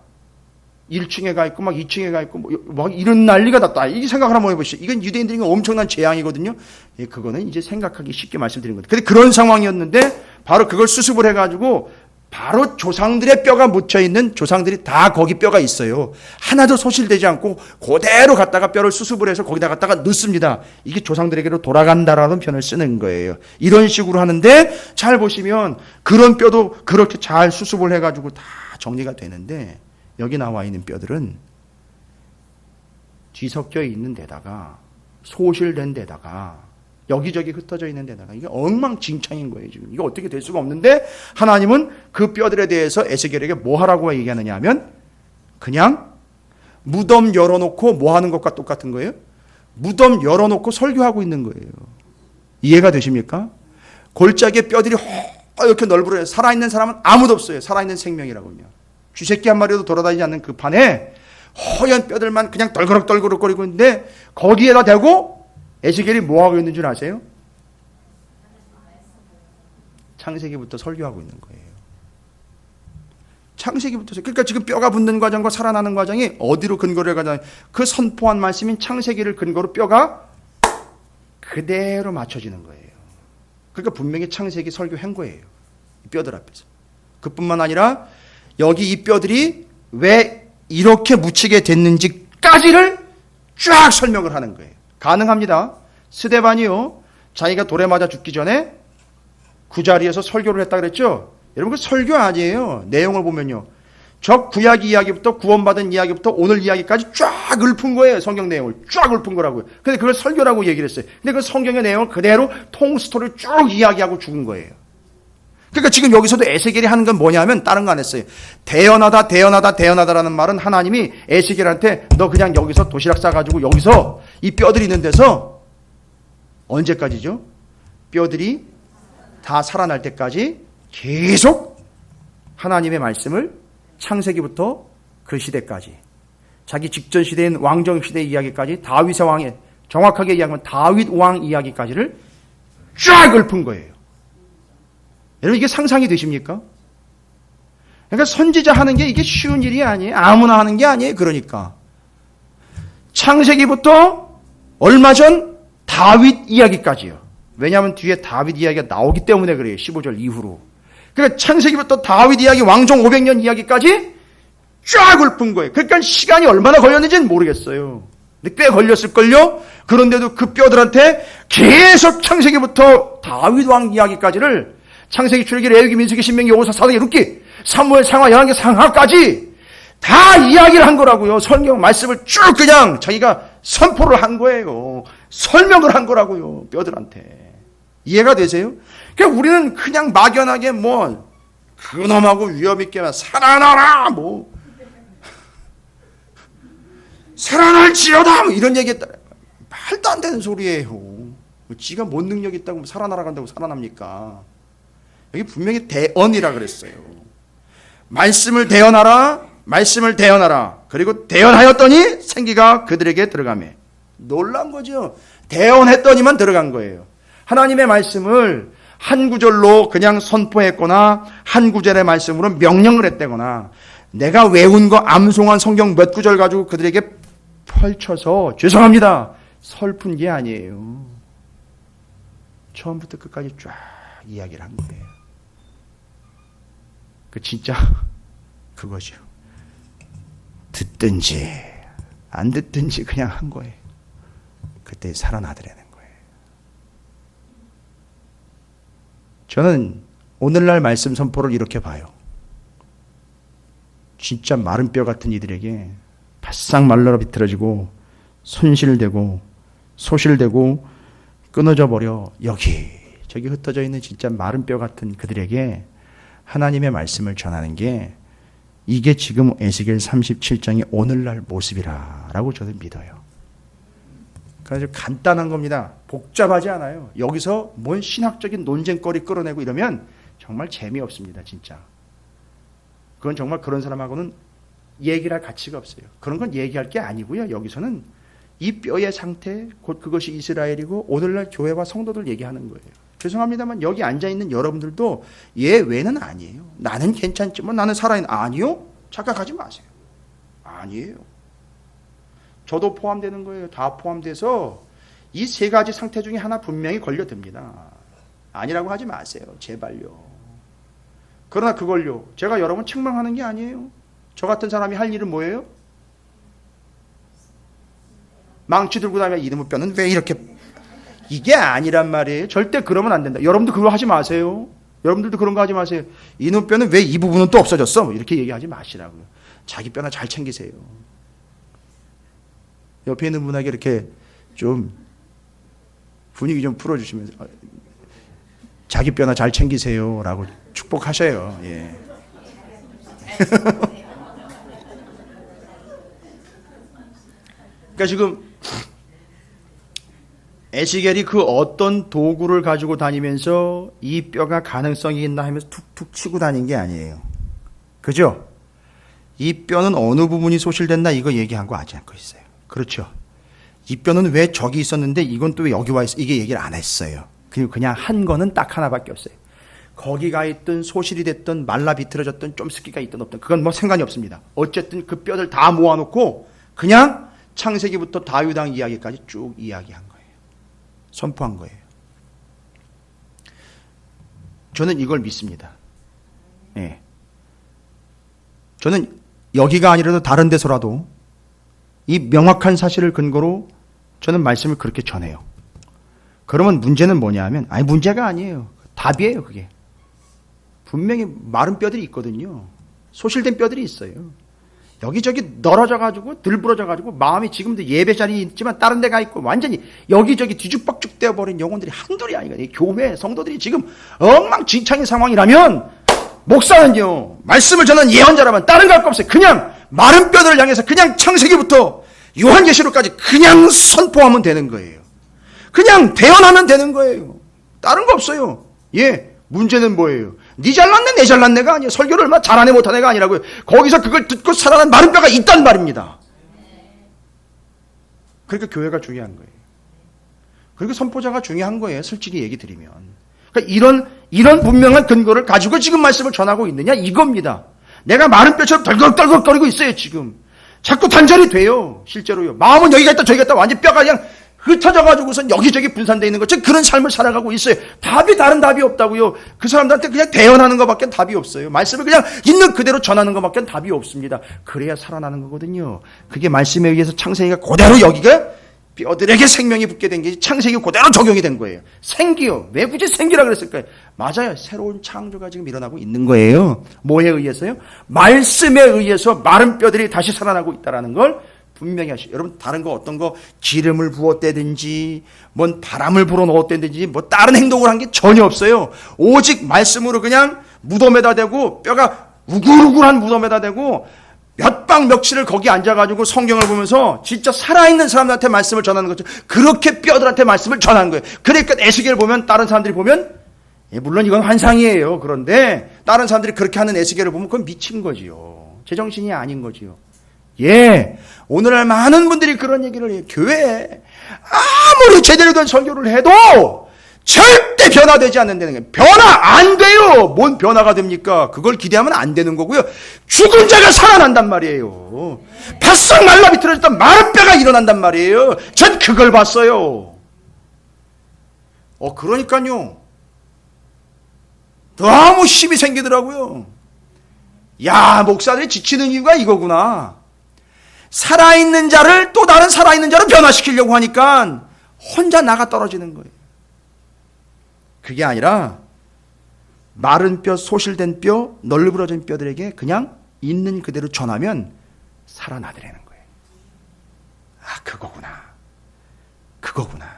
1층에 가 있고 막 2층에 가 있고 막 이런 난리가 났다. 이 생각을 한번 해보시죠. 이건 유대인들에게 엄청난 재앙이거든요. 그거는 이제 생각하기 쉽게 말씀드린 거예요. 근데 그런 상황이었는데 바로 그걸 수습을 해가지고 바로 조상들의 뼈가 묻혀있는, 조상들이 다 거기 뼈가 있어요. 하나도 소실되지 않고 그대로 갖다가 뼈를 수습을 해서 거기다 갖다가 넣습니다. 이게 조상들에게로 돌아간다라는 표현을 쓰는 거예요. 이런 식으로 하는데 잘 보시면 그런 뼈도 그렇게 잘 수습을 해가지고 다 정리가 되는데 여기 나와 있는 뼈들은 뒤섞여 있는 데다가 소실된 데다가 여기저기 흩어져 있는 데다가 이게 엉망진창인 거예요. 지금 이거 어떻게 될 수가 없는데 하나님은 그 뼈들에 대해서 에스겔에게 뭐 하라고 얘기하느냐 하면 그냥 무덤 열어놓고 뭐 하는 것과 똑같은 거예요. 무덤 열어놓고 설교하고 있는 거예요. 이해가 되십니까? 골짜기에 뼈들이 이렇게 널브러요. 살아있는 사람은 아무도 없어요. 살아있는 생명이라고요. 쥐새끼 한 마리도 돌아다니지 않는 그 판에 허연 뼈들만 그냥 떨그럭거리고 있는데 거기에다 대고 에스겔이 뭐하고 있는 줄 아세요? 창세기부터 설교하고 있는 거예요. 창세기부터. 그러니까 지금 뼈가 붙는 과정과 살아나는 과정이 어디로 근거를 해가냐, 그 선포한 말씀인 창세기를 근거로 뼈가 그대로 맞춰지는 거예요. 그러니까 분명히 창세기 설교한 거예요. 이 뼈들 앞에서. 그뿐만 아니라 여기 이 뼈들이 왜 이렇게 묻히게 됐는지까지를 쫙 설명을 하는 거예요. 가능합니다. 스데반이요, 자기가 돌에 맞아 죽기 전에 그 자리에서 설교를 했다 그랬죠. 여러분, 그 설교 아니에요. 내용을 보면요, 저 구약 이야기부터 구원받은 이야기부터 오늘 이야기까지 쫙 읊은 거예요. 성경 내용을 쫙 읊은 거라고요. 근데 그걸 설교라고 얘기를 했어요. 근데 그 성경의 내용을 그대로 통스토리를 쭉 이야기하고 죽은 거예요. 그러니까 지금 여기서도 에스겔이 하는 건 뭐냐면 다른 거 안 했어요. 대언하다라는 말은 하나님이 에스겔한테 너 그냥 여기서 도시락 싸가지고 여기서 이 뼈들이 있는 데서 언제까지죠? 뼈들이 다 살아날 때까지 계속 하나님의 말씀을 창세기부터 그 시대까지, 자기 직전 시대인 왕정 시대 이야기까지, 다윗의 왕의, 정확하게 이야기하면 다윗 왕 이야기까지를 쫙 읊은 거예요. 여러분 이게 상상이 되십니까? 그러니까 선지자 하는 게 이게 쉬운 일이 아니에요. 아무나 하는 게 아니에요. 그러니까 창세기부터 얼마 전 다윗 이야기까지요. 왜냐하면 뒤에 다윗 이야기가 나오기 때문에 그래요. 15절 이후로. 그러니까 창세기부터 다윗 이야기, 왕정 500년 이야기까지 쫙 읊은 거예요. 그러니까 시간이 얼마나 걸렸는지는 모르겠어요. 근데 꽤 걸렸을걸요? 그런데도 그 뼈들한테 계속 창세기부터 다윗 왕 이야기까지를, 창세기, 출애기, 레위기, 민수기, 신명기, 여호수아, 사도기, 룻기, 사무엘, 상하, 열왕기, 상하까지 다 이야기를 한 거라고요. 성경 말씀을 쭉 그냥 자기가 선포를 한 거예요. 설명을 한 거라고요. 뼈들한테. 이해가 되세요? 그러니까 우리는 그냥 막연하게 뭐 그놈하고 위험 있게 살아나라 뭐 살아날지어다 뭐 이런 얘기했다. 말도 안 되는 소리예요. 지가 뭔 능력이 있다고 살아나라 간다고 살아납니까? 여기 분명히 대언이라 그랬어요. 말씀을 대언하라, 말씀을 대언하라. 그리고 대언하였더니 생기가 그들에게 들어가매. 놀란 거죠. 대언했더니만 들어간 거예요. 하나님의 말씀을 한 구절로 그냥 선포했거나 한 구절의 말씀으로 명령을 했다거나 내가 외운 거 암송한 성경 몇 구절 가지고 그들에게 펼쳐서 죄송합니다 설픈 게 아니에요. 처음부터 끝까지 쫙 이야기를 한 거예요. 그 진짜 그거죠. 듣든지 안 듣든지 그냥 한 거예요. 그때 살아나더라는 거예요. 저는 오늘날 말씀 선포를 이렇게 봐요. 진짜 마른 뼈 같은 이들에게 바싹 말라 비틀어지고 손실되고 소실되고 끊어져 버려 여기저기 흩어져 있는 진짜 마른 뼈 같은 그들에게 하나님의 말씀을 전하는 게 이게 지금 에스겔 37장의 오늘날 모습이라고 저는 믿어요. 그래서 간단한 겁니다. 복잡하지 않아요. 여기서 뭔 신학적인 논쟁거리 끌어내고 이러면 정말 재미없습니다. 진짜. 그건 정말 그런 사람하고는 얘기를 할 가치가 없어요. 그런 건 얘기할 게 아니고요. 여기서는 이 뼈의 상태, 곧 그것이 이스라엘이고 오늘날 교회와 성도들 얘기하는 거예요. 죄송합니다만 여기 앉아있는 여러분들도 얘 외는 아니에요. 나는 괜찮지만 나는 살아있는, 아니요? 착각하지 마세요. 아니에요. 저도 포함되는 거예요. 다 포함돼서 이 세 가지 상태 중에 하나 분명히 걸려듭니다. 아니라고 하지 마세요. 제발요. 그러나 그걸요, 제가 여러분 책망하는 게 아니에요. 저 같은 사람이 할 일은 뭐예요? 망치 들고 다니면 이놈의 뼈는 왜 이렇게, 이게 아니란 말이에요. 절대 그러면 안 된다. 여러분도 그거 하지 마세요. 여러분들도 그런 거 하지 마세요. 이놈의 뼈는 왜 이 부분은 또 없어졌어? 이렇게 얘기하지 마시라고요. 자기 뼈나 잘 챙기세요. 옆에 있는 분에게 이렇게 좀 분위기 좀 풀어주시면서 자기 뼈나 잘 챙기세요 라고 축복하셔요. 예. 그러니까 지금 에스겔이 그 어떤 도구를 가지고 다니면서 이 뼈가 가능성이 있나 하면서 툭툭 치고 다닌 게 아니에요. 그죠? 이 뼈는 어느 부분이 소실됐나 이거 얘기한 거 하지 않고 있어요. 그렇죠? 이 뼈는 왜 저기 있었는데 이건 또 왜 여기 와 있어? 이게 얘기를 안 했어요. 그리고 그냥 한 거는 딱 하나밖에 없어요. 거기 가 있든 소실이 됐든 말라 비틀어졌든 좀 습기가 있든 없든 그건 뭐 상관이 없습니다. 어쨌든 그 뼈들 다 모아놓고 그냥 창세기부터 다윗왕 이야기까지 쭉 이야기한 거예요. 선포한 거예요. 저는 이걸 믿습니다. 예. 저는 여기가 아니라도 다른 데서라도 이 명확한 사실을 근거로 저는 말씀을 그렇게 전해요. 그러면 문제는 뭐냐 하면, 아니 문제가 아니에요. 답이에요 그게. 분명히 마른 뼈들이 있거든요. 소실된 뼈들이 있어요. 여기저기 널어져가지고 들부러져가지고 마음이 지금도 예배 자리에 있지만 다른 데가 있고 완전히 여기저기 뒤죽박죽 되어버린 영혼들이 한둘이 아니거든요. 교회 성도들이 지금 엉망진창인 상황이라면 목사는요, 말씀을 전하는 예언자라면 다른 거 할 거 없어요. 그냥 마른 뼈들을 향해서 그냥 창세기부터 요한계시록까지 그냥 선포하면 되는 거예요. 그냥 대언하면 되는 거예요. 다른 거 없어요. 예, 문제는 뭐예요? 니 잘났네 내 잘났네가 아니에요. 설교를 얼마나 잘하네 못하네가 아니라고요. 거기서 그걸 듣고 살아난 마른 뼈가 있단 말입니다. 그러니까 교회가 중요한 거예요. 그리고 선포자가 중요한 거예요. 솔직히 얘기 드리면. 그러니까 이런 분명한 근거를 가지고 지금 말씀을 전하고 있느냐 이겁니다. 내가 마른 뼈처럼 덜컥덜컥거리고 있어요 지금. 자꾸 단절이 돼요. 실제로요. 마음은 여기가 있다 저기가 있다 완전 뼈가 그냥 흩어져가지고선 여기저기 분산되어 있는 것처럼 그런 삶을 살아가고 있어요. 다른 답이 없다고요. 그 사람들한테 그냥 대언하는 것밖에 답이 없어요. 말씀을 그냥 있는 그대로 전하는 것밖에 답이 없습니다. 그래야 살아나는 거거든요. 그게 말씀에 의해서 창세기가 그대로 여기가 뼈들에게 생명이 붙게 된 게 창세기 그대로 적용이 된 거예요. 생기요. 왜 굳이 생기라 그랬을까요? 맞아요. 새로운 창조가 지금 일어나고 있는 거예요. 뭐에 의해서요? 말씀에 의해서 마른 뼈들이 다시 살아나고 있다는 걸 분명히 하시죠. 여러분 다른 거 어떤 거 기름을 부었다든지 뭔 바람을 불어넣었다든지 뭐 다른 행동을 한 게 전혀 없어요. 오직 말씀으로 그냥 무덤에다 대고 뼈가 우글우글한 무덤에다 대고 몇 방 며칠을 거기 앉아가지고 성경을 보면서 진짜 살아있는 사람들한테 말씀을 전하는 거죠. 그렇게 뼈들한테 말씀을 전한 거예요. 그러니까 에스겔을 보면 다른 사람들이 보면 물론 이건 환상이에요. 그런데 다른 사람들이 그렇게 하는 에스겔을 보면 그건 미친 거지요. 제정신이 아닌 거지요. 예, 오늘날 많은 분들이 그런 얘기를 해요. 교회에 아무리 제대로 된 설교를 해도 절대 변화되지 않는다는 거예요. 변화 안 돼요. 뭔 변화가 됩니까? 그걸 기대하면 안 되는 거고요. 죽은 자가 살아난단 말이에요. 바싹 말라 비틀어졌던 마른 뼈가 일어난단 말이에요. 전 그걸 봤어요. 그러니까요. 너무 힘이 생기더라고요. 야, 목사들이 지치는 이유가 이거구나. 살아있는 자를 또 다른 살아있는 자로 변화시키려고 하니까 혼자 나가 떨어지는 거예요. 그게 아니라 마른 뼈, 소실된 뼈, 널브러진 뼈들에게 그냥 있는 그대로 전하면 살아나더라는 거예요. 아, 그거구나.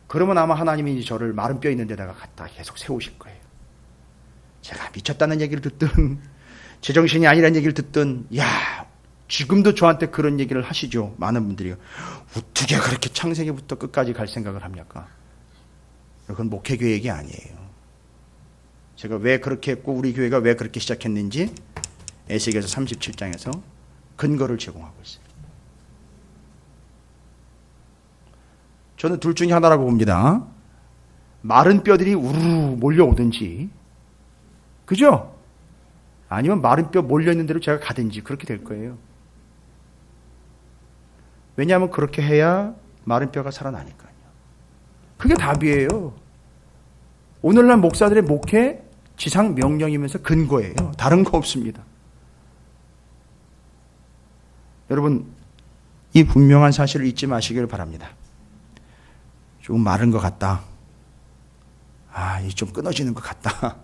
그러면 아마 하나님이 저를 마른 뼈 있는 데다가 갖다 계속 세우실 거예요. 제가 미쳤다는 얘기를 듣든 제정신이 아니라는 얘기를 듣든 지금도 저한테 그런 얘기를 하시죠. 많은 분들이. 어떻게 그렇게 창세기부터 끝까지 갈 생각을 합니까? 그건 목회교회 얘기 아니에요. 제가 왜 그렇게 했고 우리 교회가 왜 그렇게 시작했는지 에스겔서 37장에서 근거를 제공하고 있어요. 저는 둘 중에 하나라고 봅니다. 마른 뼈들이 우르르 몰려오든지, 그죠? 아니면 마른 뼈 몰려있는 대로 제가 가든지 그렇게 될 거예요. 왜냐하면 그렇게 해야 마른 뼈가 살아나니까요. 그게 답이에요. 오늘날 목사들의 목회 지상 명령이면서 근거예요. 다른 거 없습니다. 여러분, 이 분명한 사실을 잊지 마시길 바랍니다. 조금 마른 것 같다. 이 좀 끊어지는 것 같다.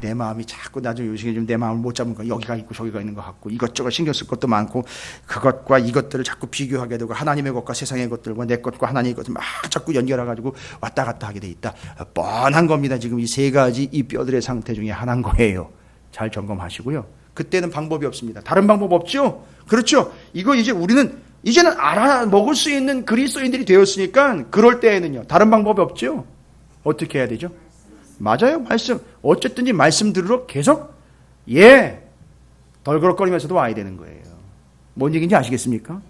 내 마음이 자꾸 나중에 요즘에 좀 내 마음을 못 잡은 거 여기가 있고 저기가 있는 것 같고 이것저것 신경 쓸 것도 많고 그것과 이것들을 자꾸 비교하게 되고 하나님의 것과 세상의 것들과 내 것과 하나님의 것을 막 자꾸 연결해가지고 왔다 갔다 하게 돼 있다. 뻔한 겁니다. 지금 이 세 가지 이 뼈들의 상태 중에 하나인 거예요. 잘 점검하시고요. 그때는 방법이 없습니다. 다른 방법 없죠? 그렇죠? 이거 이제 우리는 이제는 알아먹을 수 있는 그리스도인들이 되었으니까 그럴 때에는요. 다른 방법이 없죠? 어떻게 해야 되죠? 맞아요. 말씀. 어쨌든지 말씀 들으러 계속 덜그럭거리면서도 와야 되는 거예요. 뭔 얘기인지 아시겠습니까?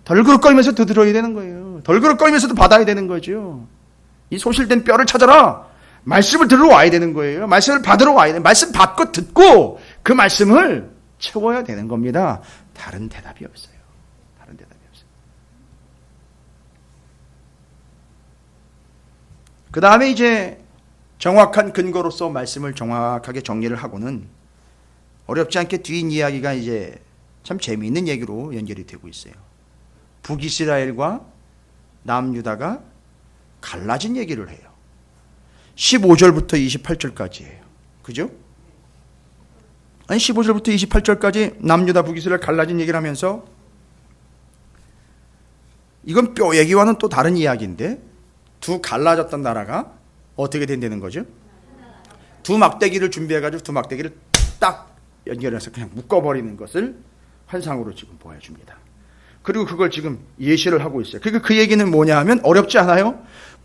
덜그럭거리면서도 들어야 되는 거예요. 덜그럭거리면서도 받아야 되는 거죠. 이 소실된 뼈를 찾아라. 말씀을 들으러 와야 되는 거예요. 말씀을 받으러 와야 돼요. 말씀 받고 듣고 그 말씀을 채워야 되는 겁니다. 다른 대답이 없어요. 다른 대답이 없어요. 그 다음에 이제 정확한 근거로서 말씀을 정확하게 정리를 하고는 어렵지 않게 뒷이야기가 이제 참 재미있는 얘기로 연결이 되고 있어요. 북이스라엘과 남유다가 갈라진 얘기를 해요. 15절부터 28절까지예요. 그죠? 아니 15절부터 28절까지 남유다 북이스라엘 갈라진 얘기를 하면서 이건 뼈 얘기와는 또 다른 이야기인데 두 갈라졌던 나라가 어떻게 된다는 거죠? 두 막대기를 준비해가지고 두 막대기를 딱 연결해서 그냥 묶어버리는 것을 환상으로 지금 보여줍니다. 그리고 그걸 지금 예시를 하고 있어요. 그러니까 그 얘기는 뭐냐 하면 어렵지 않아요?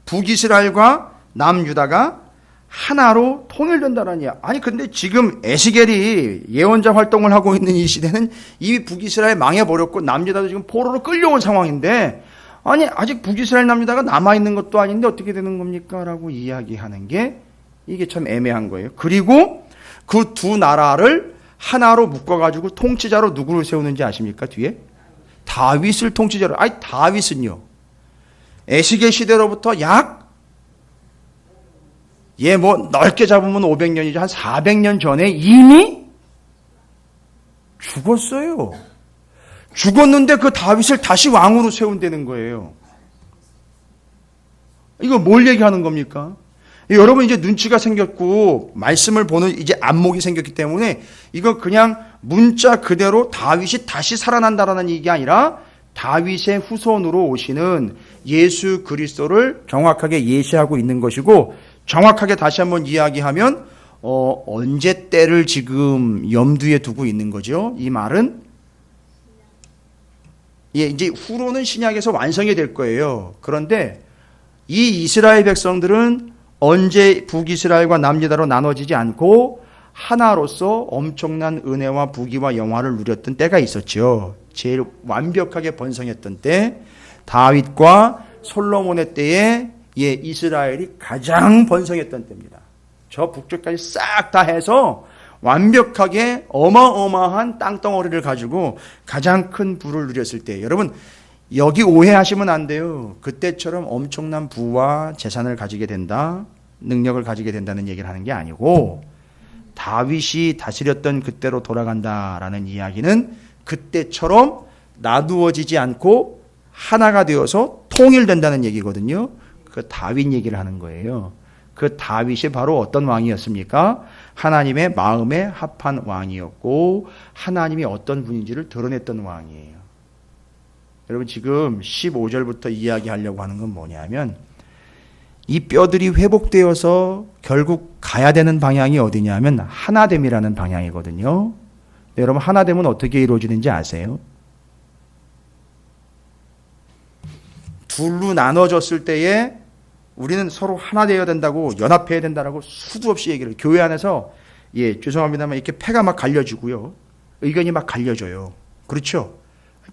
북이스라엘과 남유다가 하나로 통일된다는 이야. 아니 근데 지금 에스겔이 예언자 활동을 하고 있는 이 시대는 이미 북이스라엘 망해버렸고 남유다도 지금 포로로 끌려온 상황인데, 아니 아직 북이스라엘 남유다가 남아있는 것도 아닌데 어떻게 되는 겁니까? 라고 이야기하는 게 이게 참 애매한 거예요. 그리고 그 두 나라를 하나로 묶어가지고 통치자로 누구를 세우는지 아십니까? 뒤에 다윗을 통치자로. 아니 다윗은요 에스겔 시대로부터 넓게 잡으면 500년이죠. 한 400년 전에 이미 죽었어요. 죽었는데 그 다윗을 다시 왕으로 세운다는 거예요. 이거 뭘 얘기하는 겁니까? 여러분 이제 눈치가 생겼고 말씀을 보는 이제 안목이 생겼기 때문에 이거 그냥 문자 그대로 다윗이 다시 살아난다라는 얘기 아니라 다윗의 후손으로 오시는 예수 그리스도를 정확하게 예시하고 있는 것이고, 정확하게 다시 한번 이야기하면 언제 때를 지금 염두에 두고 있는 거죠. 이 말은 이제 후로는 신약에서 완성이 될 거예요. 그런데 이 이스라엘 백성들은 언제 북이스라엘과 남유다로 나눠지지 않고 하나로서 엄청난 은혜와 부귀와 영화를 누렸던 때가 있었죠. 제일 완벽하게 번성했던 때, 다윗과 솔로몬의 때에 이스라엘이 가장 번성했던 때입니다. 저 북쪽까지 싹 다 해서 완벽하게 어마어마한 땅덩어리를 가지고 가장 큰 부를 누렸을 때, 여러분 여기 오해하시면 안 돼요. 그때처럼 엄청난 부와 재산을 가지게 된다, 능력을 가지게 된다는 얘기를 하는 게 아니고, 다윗이 다스렸던 그때로 돌아간다라는 이야기는 그때처럼 나누어지지 않고 하나가 되어서 통일된다는 얘기거든요. 그 다윗 얘기를 하는 거예요. 그 다윗이 바로 어떤 왕이었습니까? 하나님의 마음에 합한 왕이었고 하나님이 어떤 분인지를 드러냈던 왕이에요. 여러분 지금 15절부터 이야기하려고 하는 건 뭐냐면, 이 뼈들이 회복되어서 결국 가야 되는 방향이 어디냐면 하나됨이라는 방향이거든요. 네, 여러분 하나됨은 어떻게 이루어지는지 아세요? 둘로 나눠졌을 때에 우리는 서로 하나 되어야 된다고, 연합해야 된다라고 수도 없이 얘기를, 교회 안에서 죄송합니다만 이렇게 패가 막 갈려지고요, 의견이 막 갈려져요. 그렇죠?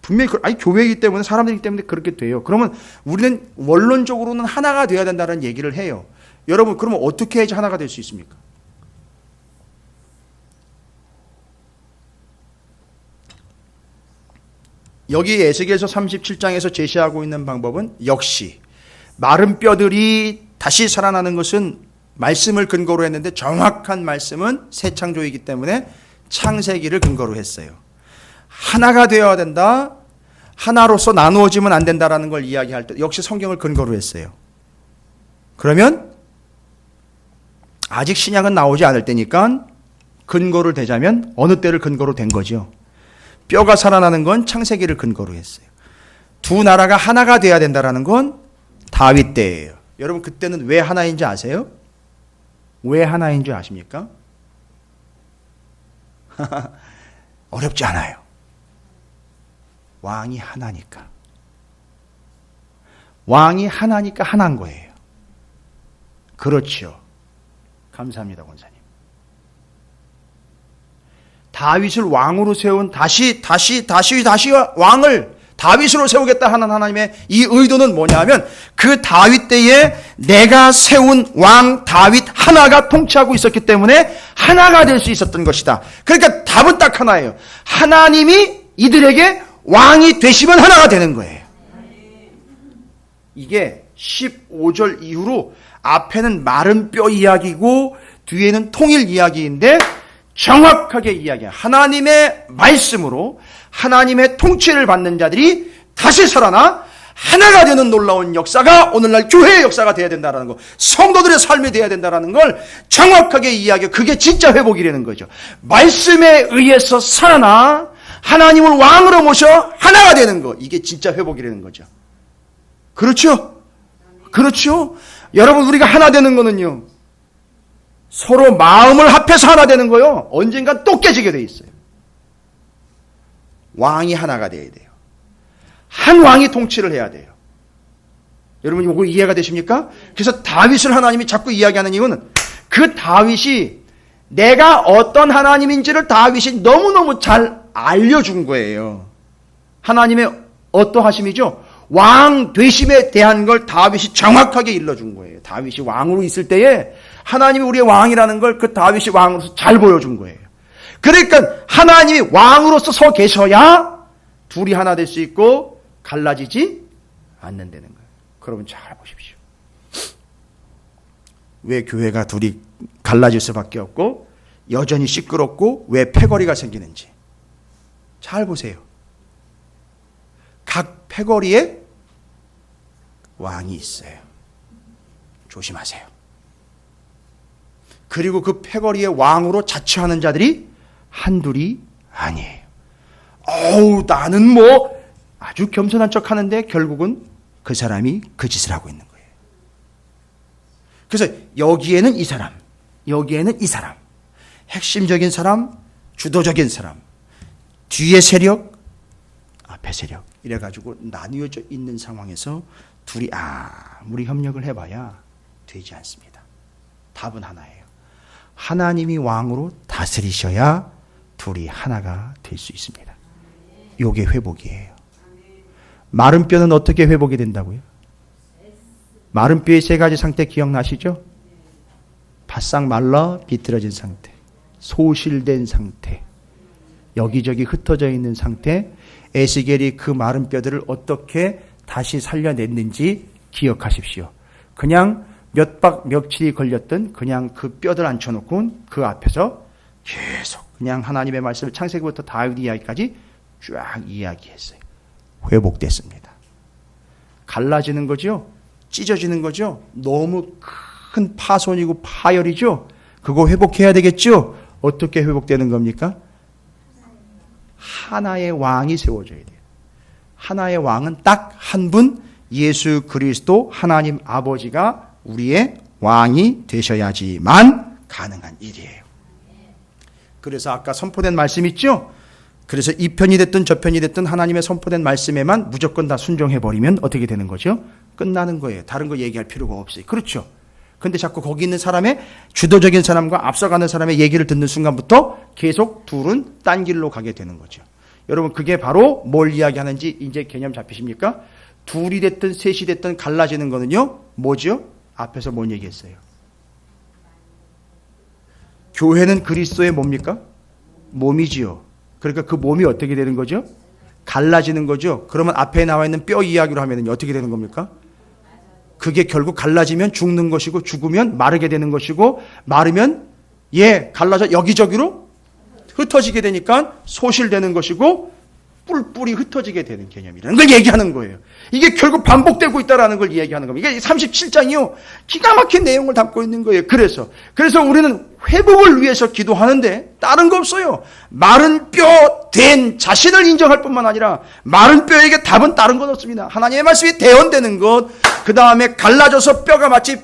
분명히 교회이기 때문에, 사람들이기 때문에 그렇게 돼요. 그러면 우리는 원론적으로는 하나가 되어야 된다는 얘기를 해요. 여러분 그러면 어떻게 해야지 하나가 될 수 있습니까? 여기 에스겔서 37장에서 제시하고 있는 방법은 역시 마른 뼈들이 다시 살아나는 것은 말씀을 근거로 했는데, 정확한 말씀은 새 창조이기 때문에 창세기를 근거로 했어요. 하나가 되어야 된다, 하나로서 나누어지면 안 된다라는 걸 이야기할 때 역시 성경을 근거로 했어요. 그러면 아직 신약은 나오지 않을 때니까 근거를 대자면 어느 때를 근거로 된 거죠? 뼈가 살아나는 건 창세기를 근거로 했어요. 두 나라가 하나가 돼야 된다라는 건 다윗 때예요. 여러분 그때는 왜 하나인지 아세요? 왜 하나인 줄 아십니까? 어렵지 않아요. 왕이 하나니까. 왕이 하나니까 하나인 거예요. 그렇죠. 감사합니다, 권사님. 다윗을 왕으로 세운, 다시 왕을 다윗으로 세우겠다 하는 하나님의 이 의도는 뭐냐면, 그 다윗 때에 내가 세운 왕 다윗 하나가 통치하고 있었기 때문에 하나가 될 수 있었던 것이다. 그러니까 답은 딱 하나예요. 하나님이 이들에게 왕이 되시면 하나가 되는 거예요. 이게 15절 이후로 앞에는 마른 뼈 이야기고 뒤에는 통일 이야기인데, 정확하게 이야기해요. 하나님의 말씀으로 하나님의 통치를 받는 자들이 다시 살아나 하나가 되는 놀라운 역사가 오늘날 교회의 역사가 되어야 된다는 거, 성도들의 삶이 되어야 된다는 걸 정확하게 이야기해요. 그게 진짜 회복이라는 거죠. 말씀에 의해서 살아나 하나님을 왕으로 모셔 하나가 되는 거, 이게 진짜 회복이라는 거죠. 그렇죠? 그렇죠? 여러분 우리가 하나 되는 거는요, 서로 마음을 합해서 하나 되는 거요, 언젠간 또 깨지게 돼 있어요. 왕이 하나가 돼야 돼요. 한 왕이 통치를 해야 돼요. 여러분 이거 이해가 되십니까? 그래서 다윗을 하나님이 자꾸 이야기하는 이유는 그 다윗이 내가 어떤 하나님인지를 다윗이 너무너무 잘 알려준 거예요. 하나님의 어떠하심이죠? 왕 되심에 대한 걸 다윗이 정확하게 일러준 거예요. 다윗이 왕으로 있을 때에 하나님이 우리의 왕이라는 걸 그 다윗이 왕으로서 잘 보여준 거예요. 그러니까 하나님이 왕으로서 서 계셔야 둘이 하나 될 수 있고 갈라지지 않는다는 거예요. 그러면 잘 보십시오. 왜 교회가 둘이 갈라질 수밖에 없고 여전히 시끄럽고 왜 패거리가 생기는지 잘 보세요. 각 패거리에 왕이 있어요. 조심하세요. 그리고 그 패거리의 왕으로 자처하는 자들이 한둘이 아니에요. 나는 뭐 아주 겸손한 척 하는데 결국은 그 사람이 그 짓을 하고 있는 거예요. 그래서 여기에는 이 사람, 여기에는 이 사람, 핵심적인 사람, 주도적인 사람, 뒤에 세력, 앞에 세력 이래가지고 나뉘어져 있는 상황에서 둘이 아무리 협력을 해봐야 되지 않습니다. 답은 하나예요. 하나님이 왕으로 다스리셔야 둘이 하나가 될 수 있습니다. 요게 회복이에요. 마른 뼈는 어떻게 회복이 된다고요? 마른 뼈의 세 가지 상태 기억나시죠? 바싹 말라 비틀어진 상태, 소실된 상태, 여기저기 흩어져 있는 상태. 에스겔이 그 마른 뼈들을 어떻게 다시 살려냈는지 기억하십시오. 그냥 몇 박 며칠이 걸렸던 그냥 그 뼈들 앉혀놓고 그 앞에서 계속 그냥 하나님의 말씀을 창세기부터 다윗 이야기까지 쫙 이야기했어요. 회복됐습니다. 갈라지는 거죠. 찢어지는 거죠. 너무 큰 파손이고 파열이죠. 그거 회복해야 되겠죠. 어떻게 회복되는 겁니까? 하나의 왕이 세워져야 돼요. 하나의 왕은 딱 한 분, 예수 그리스도 하나님 아버지가 우리의 왕이 되셔야지만 가능한 일이에요. 그래서 아까 선포된 말씀 있죠? 그래서 이 편이 됐든 저 편이 됐든 하나님의 선포된 말씀에만 무조건 다 순종해버리면 어떻게 되는 거죠? 끝나는 거예요. 다른 거 얘기할 필요가 없어요. 그렇죠? 근데 자꾸 거기 있는 사람의 주도적인 사람과 앞서가는 사람의 얘기를 듣는 순간부터 계속 둘은 딴 길로 가게 되는 거죠. 여러분 그게 바로 뭘 이야기하는지 이제 개념 잡히십니까? 둘이 됐든 셋이 됐든 갈라지는 거는요. 뭐죠? 앞에서 뭔 얘기했어요? 교회는 그리스도의 뭡니까? 몸이지요. 그러니까 그 몸이 어떻게 되는 거죠? 갈라지는 거죠. 그러면 앞에 나와 있는 뼈 이야기로 하면 어떻게 되는 겁니까? 그게 결국 갈라지면 죽는 것이고 죽으면 마르게 되는 것이고 마르면 갈라져 여기저기로 흩어지게 되니까 소실되는 것이고 뿔뿔이 흩어지게 되는 개념이라는 걸 얘기하는 거예요. 이게 결국 반복되고 있다는 걸 이야기하는 겁니다. 이게 37장이요. 기가 막힌 내용을 담고 있는 거예요. 그래서 우리는 회복을 위해서 기도하는데 다른 거 없어요. 마른 뼈 된 자신을 인정할 뿐만 아니라 마른 뼈에게 답은 다른 건 없습니다. 하나님의 말씀이 대언되는 것, 그 다음에 갈라져서 뼈가 마치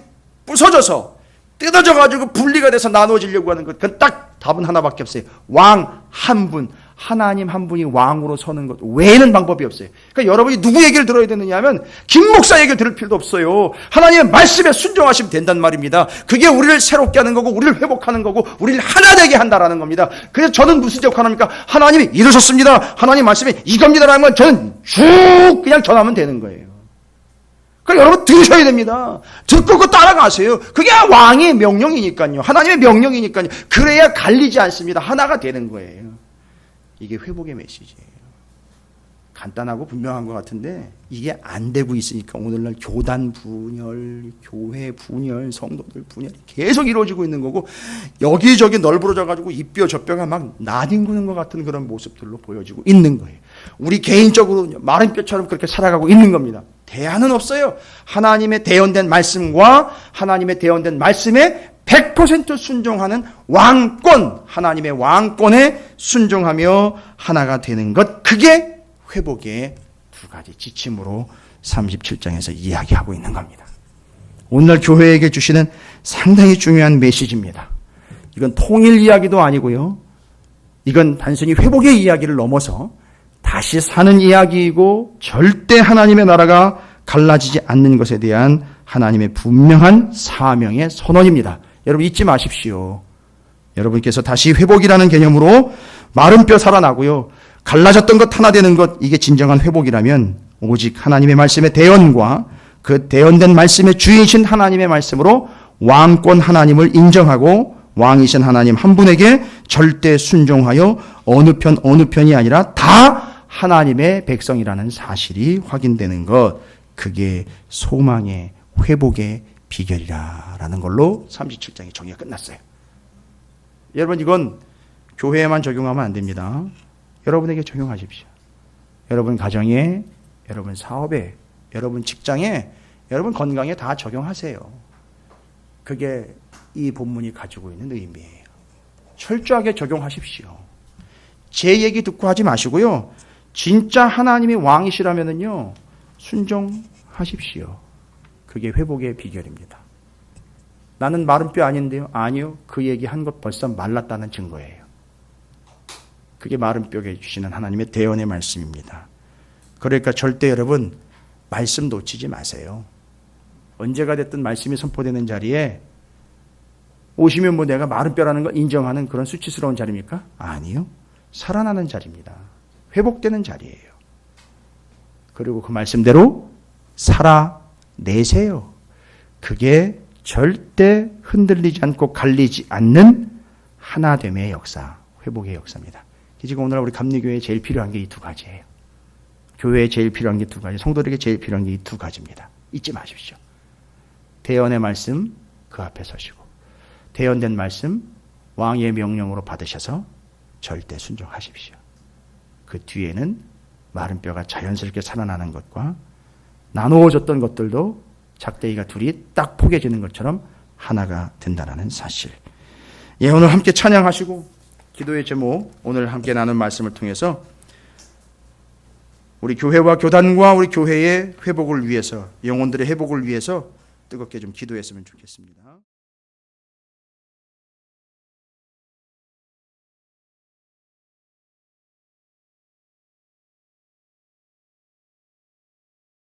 부서져서 뜯어져가지고 분리가 돼서 나눠지려고 하는 것. 그건 딱 답은 하나밖에 없어요. 왕 한 분, 하나님 한 분이 왕으로 서는 것 외에는 방법이 없어요. 그러니까 여러분이 누구 얘기를 들어야 되느냐 하면 김 목사 얘기를 들을 필요도 없어요. 하나님의 말씀에 순종하시면 된단 말입니다. 그게 우리를 새롭게 하는 거고 우리를 회복하는 거고 우리를 하나 되게 한다라는 겁니다. 그래서 저는 무슨 역할합니까? 하나님이 이러셨습니다. 하나님 말씀이 이겁니다라는 건 저는 쭉 그냥 전하면 되는 거예요. 그러니까 여러분 들으셔야 됩니다. 듣고 그 따라가세요. 그게 왕의 명령이니까요. 하나님의 명령이니까요. 그래야 갈리지 않습니다. 하나가 되는 거예요. 이게 회복의 메시지예요. 간단하고 분명한 것 같은데 이게 안 되고 있으니까 오늘날 교단 분열, 교회 분열, 성도들 분열이 계속 이루어지고 있는 거고 여기저기 널브러져 가지고 이 뼈 저 뼈가 막 나뒹구는 것 같은 그런 모습들로 보여지고 있는 거예요. 우리 개인적으로 마른 뼈처럼 그렇게 살아가고 있는 겁니다. 대안은 없어요. 하나님의 대언된 말씀과 하나님의 대언된 말씀에 100% 순종하는 왕권, 하나님의 왕권에 순종하며 하나가 되는 것, 그게 회복의 두 가지 지침으로 37장에서 이야기하고 있는 겁니다. 오늘 교회에게 주시는 상당히 중요한 메시지입니다. 이건 통일 이야기도 아니고요. 이건 단순히 회복의 이야기를 넘어서 다시 사는 이야기이고 절대 하나님의 나라가 갈라지지 않는 것에 대한 하나님의 분명한 사명의 선언입니다. 여러분 잊지 마십시오. 여러분께서 다시 회복이라는 개념으로 마른 뼈 살아나고요. 갈라졌던 것 하나 되는 것, 이게 진정한 회복이라면 오직 하나님의 말씀의 대언과 그 대언된 말씀의 주인이신 하나님의 말씀으로 왕권 하나님을 인정하고 왕이신 하나님 한 분에게 절대 순종하여 어느 편이 아니라 다 하나님의 백성이라는 사실이 확인되는 것, 그게 소망의 회복의 비결이라는 걸로 37장의 정의가 끝났어요. 여러분, 이건 교회에만 적용하면 안 됩니다. 여러분에게 적용하십시오. 여러분 가정에, 여러분 사업에, 여러분 직장에, 여러분 건강에 다 적용하세요. 그게 이 본문이 가지고 있는 의미예요. 철저하게 적용하십시오. 제 얘기 듣고 하지 마시고요. 진짜 하나님이 왕이시라면요, 순종하십시오. 그게 회복의 비결입니다. 나는 마른 뼈 아닌데요? 아니요. 그 얘기한 것 벌써 말랐다는 증거예요. 그게 마른 뼈에 주시는 하나님의 대언의 말씀입니다. 그러니까 절대 여러분 말씀 놓치지 마세요. 언제가 됐든 말씀이 선포되는 자리에 오시면 뭐 내가 마른 뼈라는 걸 인정하는 그런 수치스러운 자리입니까? 아니요. 살아나는 자리입니다. 회복되는 자리예요. 그리고 그 말씀대로 살아내세요. 그게 절대 흔들리지 않고 갈리지 않는 하나됨의 역사, 회복의 역사입니다. 지금 오늘 우리 감리교회에 제일 필요한 게 이 두 가지예요. 교회에 제일 필요한 게 두 가지, 성도들에게 제일 필요한 게 이 두 가지입니다. 잊지 마십시오. 대언의 말씀 그 앞에 서시고, 대언된 말씀 왕의 명령으로 받으셔서 절대 순종하십시오. 그 뒤에는 마른 뼈가 자연스럽게 살아나는 것과 나누어졌던 것들도 작대기가 둘이 딱 포개지는 것처럼 하나가 된다는 사실. 예, 오늘 함께 찬양하시고 기도의 제목, 오늘 함께 나눈 말씀을 통해서 우리 교회와 교단과 우리 교회의 회복을 위해서, 영혼들의 회복을 위해서 뜨겁게 좀 기도했으면 좋겠습니다.